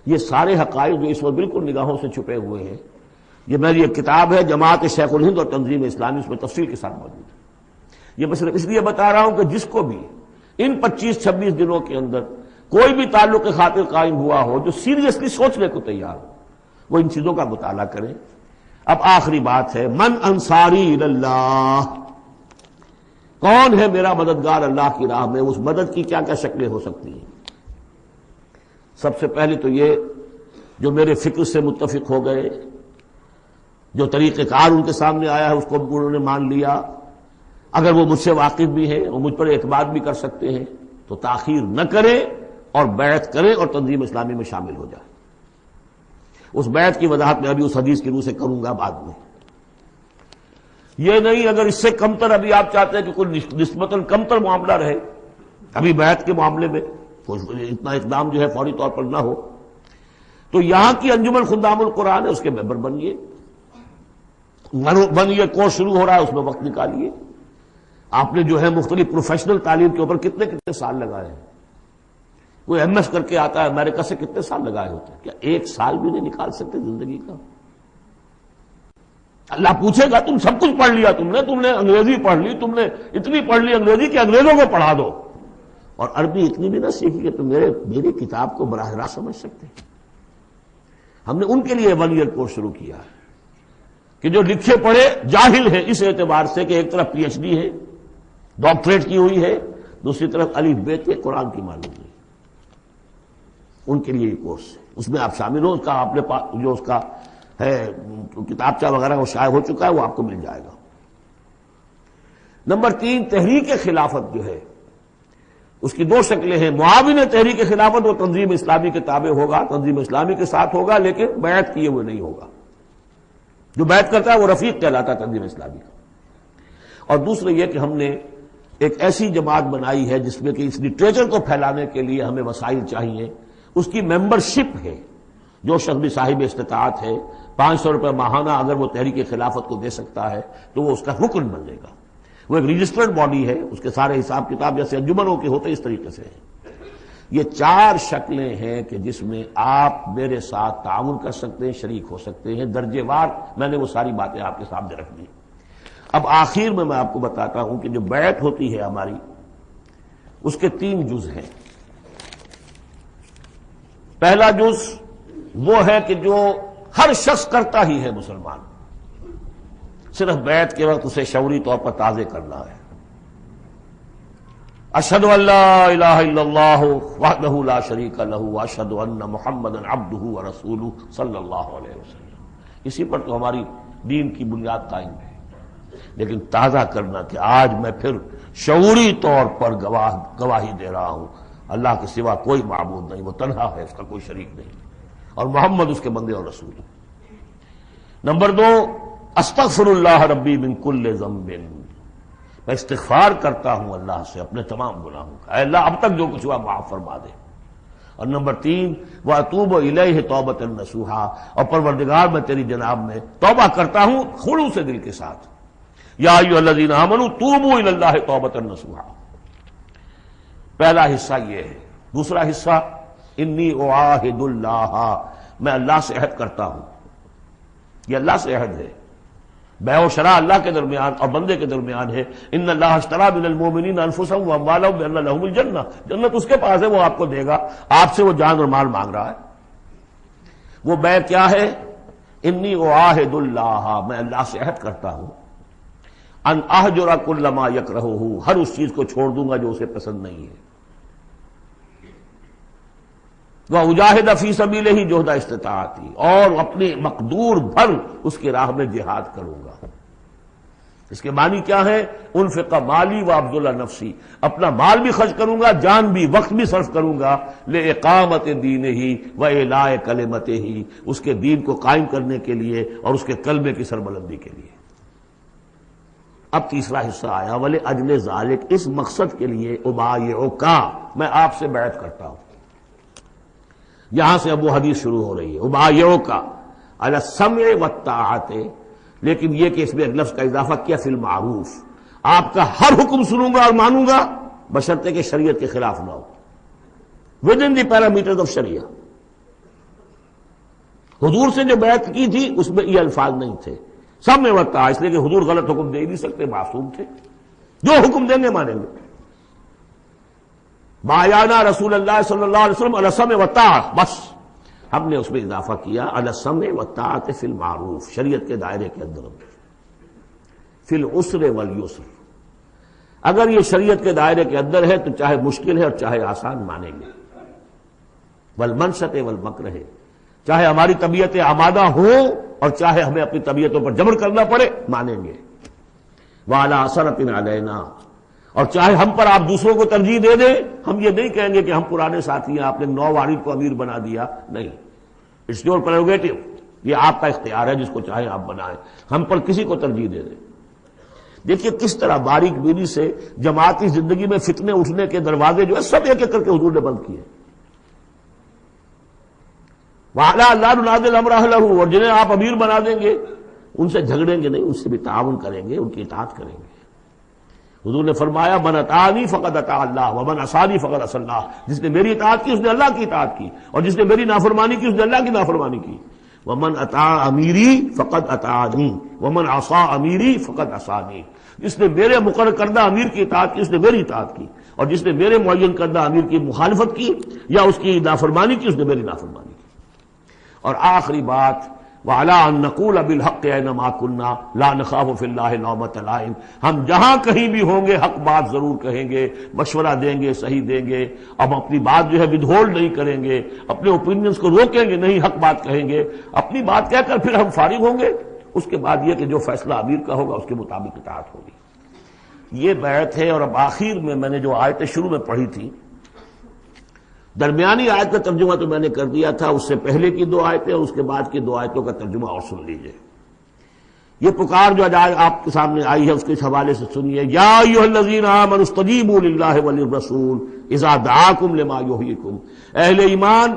یہ سارے حقائق جو اس وقت بالکل نگاہوں سے چھپے ہوئے ہیں، یہ میری ایک کتاب ہے جماعت شیخ الہند اور تنظیم اسلامی، اس میں تفصیل کے ساتھ موجود ہے. یہ میں صرف اس لیے بتا رہا ہوں کہ جس کو بھی ان 25-26 دنوں کے اندر کوئی بھی تعلق خاطر قائم ہوا ہو، جو سیریسلی سوچنے کو تیار ہو، وہ ان چیزوں کا مطالعہ کرے. اب آخری بات ہے، من انصاری اللہ، کون ہے میرا مددگار اللہ کی راہ میں؟ اس مدد کی کیا کیا شکلیں ہو سکتی ہیں؟ سب سے پہلے تو یہ جو میرے فکر سے متفق ہو گئے، جو طریقہ کار ان کے سامنے آیا ہے اس کو انہوں نے مان لیا، اگر وہ مجھ سے واقف بھی ہیں اور مجھ پر اعتماد بھی کر سکتے ہیں تو تاخیر نہ کریں اور بیعت کریں اور تنظیم اسلامی میں شامل ہو جائیں. اس بیعت کی وضاحت میں ابھی اس حدیث کی روح سے کروں گا بعد میں. یہ نہیں اگر اس سے کمتر ابھی آپ چاہتے ہیں کہ کوئی نسبتاً کمتر معاملہ رہے ابھی بیعت کے معاملے میں، اتنا اقدام جو ہے فوری طور پر نہ ہو، تو یہاں کی انجمن خدام القرآن ہے، اس کے ممبر بنیے. کورس شروع ہو رہا ہے، اس میں وقت نکالیے. آپ نے جو ہے مختلف پروفیشنل تعلیم کے اوپر کتنے سال لگائے ہیں. کوئی ایم ایس کر کے آتا ہے امریکہ سے، کتنے سال لگائے ہوتے ہیں؟ کیا 1 سال بھی نہیں نکال سکتے زندگی کا؟ اللہ پوچھے گا تم سب کچھ پڑھ لیا، تم نے انگریزی پڑھ لی، تم نے اتنی پڑھ لی انگریزی کہ انگریزوں کو پڑھا دو، اور عربی اتنی بھی نہ سیکھی کہ تم میری کتاب کو براہ راست سمجھ سکتے. ہم نے ان کے لیے 1 ایئر کورس شروع کیا ہے کہ جو لکھے پڑھے جاہل ہیں اس اعتبار سے کہ ایک طرف پی ایچ ڈی ہے، ڈاکٹریٹ کی ہوئی ہے، دوسری طرف الف ب کے قرآن کی معلوم ہے. ان کے لیے یہ کورس ہے، اس میں آپ شامل ہو. اس کا آپ نے جو اس کا ہے کتابچہ وغیرہ وہ شائع ہو چکا ہے، وہ آپ کو مل جائے گا. نمبر 3، تحریک خلافت جو ہے اس کی 2 شکلیں ہیں. معاون تحریک خلافت وہ تنظیم اسلامی کے تابع ہوگا، تنظیم اسلامی کے ساتھ ہوگا، لیکن بیعت کیے ہوئے نہیں ہوگا. جو بیعت کرتا ہے وہ رفیق کہلاتا ہے تنظیم اسلامی کا. اور دوسرے یہ کہ ہم نے ایک ایسی جماعت بنائی ہے جس میں کہ اس لٹریچر کو پھیلانے کے لیے ہمیں وسائل چاہیے. اس کی ممبرشپ ہے. جو شخص بھی صاحب استطاعت ہے 500 روپے ماہانہ اگر وہ تحریک خلافت کو دے سکتا ہے تو وہ اس کا رکن بن جائے گا. وہ ایک رجسٹرڈ باڈی ہے، اس کے سارے حساب کتاب جیسے انجمنوں کے ہوتے اس طریقے سے ہیں. یہ 4 شکلیں ہیں کہ جس میں آپ میرے ساتھ تعاون کر سکتے ہیں، شریک ہو سکتے ہیں. درجے وار میں نے وہ ساری باتیں آپ کے سامنے رکھ دی. اب آخر میں آپ کو بتاتا ہوں کہ جو بیعت ہوتی ہے ہماری، اس کے 3 جز ہیں. پہلا جز وہ ہے کہ جو ہر شخص کرتا ہی ہے مسلمان، صرف بیعت کے وقت اسے شعوری طور پر تازے کرنا ہے. اشہد ان لا الہ الا اللہ وحدہ لا شریک لہ واشہد ان محمدا عبدہ ورسولہ صلی اللہ علیہ وسلم. اسی پر تو ہماری دین کی بنیاد قائم ہے. لیکن تازہ کرنا کہ آج میں پھر شعوری طور پر گواہی دے رہا ہوں اللہ کے سوا کوئی معبود نہیں، وہ تنہا ہے، اس کا کوئی شریک نہیں، اور محمد اس کے بندے اور رسول. نمبر 2، استغفر اللہ ربی من کل ذنب، میں استغفار کرتا ہوں اللہ سے اپنے تمام گناہوں کا، اے اللہ اب تک جو کچھ ہوا معاف فرما دے. اور نمبر 3، واتوب الیہ توبۃ نصوحا، اور پروردگار میں تیری جناب میں توبہ کرتا ہوں خلوص دل کے ساتھ. یا ایھا الذین آمنوا توبوا الی اللہ توبۃ نصوحا. پہلا حصہ یہ ہے. دوسرا حصہ انی اعاہد اللہ، میں اللہ سے عہد کرتا ہوں. یہ اللہ سے عہد ہے. بیع و شراء اللہ کے درمیان اور بندے کے درمیان ہے. ان اللہ اشتری من المؤمنین انفسهم واموالهم بان لهم الجنہ، جنت اس کے پاس ہے، وہ آپ کو دے گا. آپ سے وہ جان اور مال مانگ رہا ہے. وہ بیع کیا ہے؟ انی اعاہد اللہ، میں اللہ سے عہد کرتا ہوں. ان اہجر کل ما یکرہہ، ہر اس چیز کو چھوڑ دوں گا جو اسے پسند نہیں ہے. وَأُجَاهِدَ فِي سَبِيلِهِ جُهْدَ اسْتِطَاعَتِي، اور اپنی مقدور بھر اس کی راہ میں جہاد کروں گا. اس کے معنی کیا ہے؟ انفق مالی وابذل نفسی، اپنا مال بھی خرچ کروں گا، جان بھی، وقت بھی صرف کروں گا. لِإِقَامَةِ دِينِهِ وَإِعْلَاءِ كَلِمَتِهِ، اس کے دین کو قائم کرنے کے لیے اور اس کے کلمے کی سربلندی کے لیے. اب تیسرا حصہ آیا، وَلِأَجْلِ ذَلِكَ، اس مقصد کے لیے أُبَايِعُكَ، میں آپ سے بیعت کرتا ہوں. یہاں سے اب وہ حدیث شروع ہو رہی ہے. أُبَايِعُكَ عَلَى السَّمْعِ وَالطَّاعَةِ، لیکن یہ کہ اس میں ایک لفظ کا اضافہ کیا، فی المعروف، آپ کا ہر حکم سنوں گا اور مانوں گا بشرطے کہ شریعت کے خلاف نہ ہو، within the parameters of شریعہ. حضور سے جو بیعت کی تھی اس میں یہ الفاظ نہیں تھے، سب میں وقت، اس لیے کہ حضور غلط حکم دے نہیں سکتے، معصوم تھے، جو حکم دیں گے مانیں گے. بایانا رسول اللہ صلی اللہ علیہ وسلم علی السمع والطاعۃ، بس ہم نے اس میں اضافہ کیا علی السمع والطاعۃ فی المعروف، شریعت کے دائرے کے اندر، فی العسر والیسر. اگر یہ شریعت کے دائرے کے اندر ہے تو چاہے مشکل ہے اور چاہے آسان مانیں گے. والمنشط والمکرہ، چاہے ہماری طبیعتیں آمادہ ہوں اور چاہے ہمیں اپنی طبیعتوں پر جبر کرنا پڑے مانیں گے. وعلی اثرۃ علینا، اور چاہے ہم پر آپ دوسروں کو ترجیح دے دیں، ہم یہ نہیں کہیں گے کہ ہم پرانے ساتھی ہیں، آپ نے نو وارد کو امیر بنا دیا، نہیں. اٹس یور پریروگیٹو، یہ آپ کا اختیار ہے، جس کو چاہے آپ بنائیں، ہم پر کسی کو ترجیح دے دیں. دیکھیے کس طرح باریک بینی سے جماعتی زندگی میں فتنے اٹھنے کے دروازے جو ہے سب ایک ایک کر کے حضور نے بند کیے. وَعَلَىٰ اللَّهِ نُنَازِلُ الْأَمْرَ أَهْلَهُ، اور جنہیں آپ امیر بنا دیں گے ان سے جھگڑیں گے نہیں، ان سے بھی تعاون کریں گے، ان کی اطاعت کریں گے. حضور نے فرمایا من اطاعنی فقد اطاع اللہ ومن عصانی فقد عصى اللہ، جس نے میری اطاعت کی اس نے اللہ کی اطاعت کی، اور جس نے میری نافرمانی کی اس نے اللہ کی نافرمانی کی. ومن اطاع امیری فقد اطاعنی ومن عصى امیری فقد عصانی، جس نے میرے مقرر کردہ امیر کی اطاعت کی اس نے میری اطاعت کی، اور جس نے میرے معین کردہ امیر کی مخالفت کی یا اس کی نافرمانی کی اس نے میری نافرمانی کی. اور آخری بات، وَعَلَىٰ أَن نَّقُولَ بِالْحَقِّ أَيْنَمَا كُنَّا لَا نَخَافُ فِي اللَّهِ لَوْمَةَ لَائِمٍ، ہم جہاں کہیں بھی ہوں گے حق بات ضرور کہیں گے، مشورہ دیں گے، صحیح دیں گے. اب اپنی بات جو ہے ودہولڈ نہیں کریں گے، اپنے اوپینینز کو روکیں گے نہیں، حق بات کہیں گے، اپنی بات کہہ کر پھر ہم فارغ ہوں گے. اس کے بعد یہ کہ جو فیصلہ امیر کا ہوگا اس کے مطابق اطاعت ہوگی. یہ بیعت ہے. اور اب آخر میں نے جو آیتیں شروع میں پڑھی تھی، درمیانی آیت کا ترجمہ تو میں نے کر دیا تھا، اس سے پہلے کی دو آیتیں اور اس کے بعد کی دو آیتوں کا ترجمہ اور سن لیجئے. یہ پکار جو آج آپ کے سامنے آئی ہے اس کے حوالے سے سنیے. یا ایھا الذین آمنوا استجیبوا للہ وللرسول اذا دعاکم لما یحییکم، اہل ایمان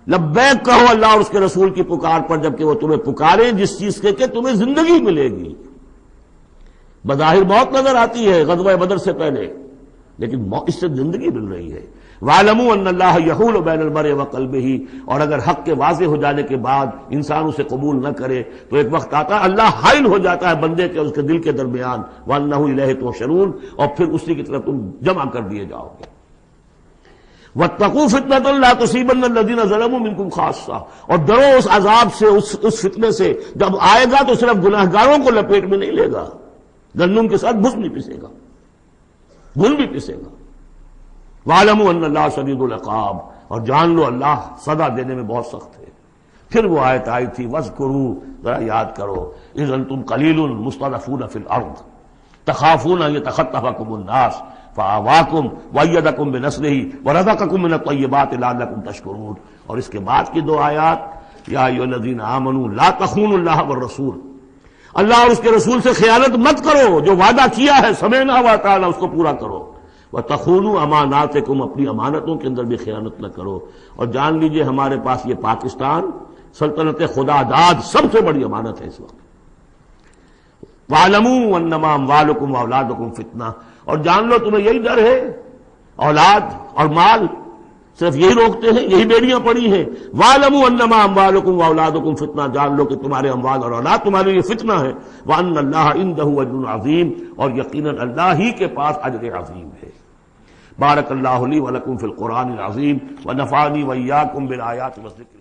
لبیک کہو اللہ اور اس کے رسول کی پکار پر جبکہ وہ تمہیں پکاریں جس چیز کے کہ تمہیں زندگی ملے گی. بظاہر موت نظر آتی ہے غزوہ بدر سے پہلے، لیکن اس سے زندگی مل رہی ہے. وَاعْلَمُوا أَنَّ اللَّهَ يَحُولُ بَيْنَ الْمَرْءِ وَقَلْبِهِ، اور اگر حق کے واضح ہو جانے کے بعد انسان اسے قبول نہ کرے تو ایک وقت آتا ہے اللہ حائل ہو جاتا ہے بندے کے اس کے دل کے درمیان. وَأَنَّهُ إِلَيْهِ تُحْشَرُونَ، اور پھر اسی کی طرف تم جمع کر دیے جاؤ گے. وَاتَّقُوا فِتْنَةً لَا تُصِيبَنَّ الَّذِينَ ظَلَمُوا مِنكُمْ خَاصَّةً، اور ڈرو اس عذاب سے، اس فتنے سے جب آئے گا تو صرف گناہگاروں کو لپیٹ میں نہیں لے گا، گندم کے ساتھ بھس بھی پسے گا، گل بھی پسے گا. وَاعْلَمُوا أَنَّ اللَّهَ شَدِيدُ الْعِقَابِ، اور جان لو اللہ سزا دینے میں بہت سخت ہے. پھر وہ آیت آئی تھی وَاذْكُرُوا، ذرا یاد کرو، إِذْ أَنْتُمْ قَلِيلٌ مُسْتَضْعَفُونَ فِي الْأَرْضِ تَخَافُونَ أَنْ يَتَخَطَّفَكُمُ النَّاسُ فَآوَاكُمْ وَأَيَّدَكُمْ بِنَصْرِهِ وَرَزَقَكُمْ مِنَ الطَّيِّبَاتِ لَعَلَّكُمْ تَشْكُرُونَ. اور اس کے بعد کی دو آیات، یا ایھا الذین آمنوا لا تخونوا اللہ والرسول، اللہ اور اس کے رسول سے خیانت مت کرو، جو وعدہ کیا ہے سمعنا وأطعنا اس کو پورا کرو. وَتَخُونُوا أَمَانَاتِكُمْ، اپنی امانتوں کے اندر بھی خیانت نہ کرو. اور جان لیجئے ہمارے پاس یہ پاکستان سلطنت خدا داد سب سے بڑی امانت ہے اس وقت. وَاعْلَمُوا أَنَّمَا أَمْوَالُكُمْ وَأَوْلَادُكُمْ فِتْنَةٌ، اور جان لو تمہیں یہی ڈر ہے، اولاد اور مال صرف یہی روکتے ہیں، یہی بیڑیاں پڑی ہیں۔ وَاعْلَمُوا أَنَّمَا أَمْوَالُكُمْ وَأَوْلَادُكُمْ فِتْنَةٌ، جان لو کہ تمہارے اموال اور اولاد تمہارے لیے فتنہ ہے۔ وَأَنَّ اللَّهَ عِندَهُ أَجْرٌ عَظِيمٌ، اور یقیناً اللہ ہی کے پاس اجر عظیم ہے۔ بارک اللہ لی ولکم فی القرآن العظیم ونفعنی وإیاکم بالآیات والذکر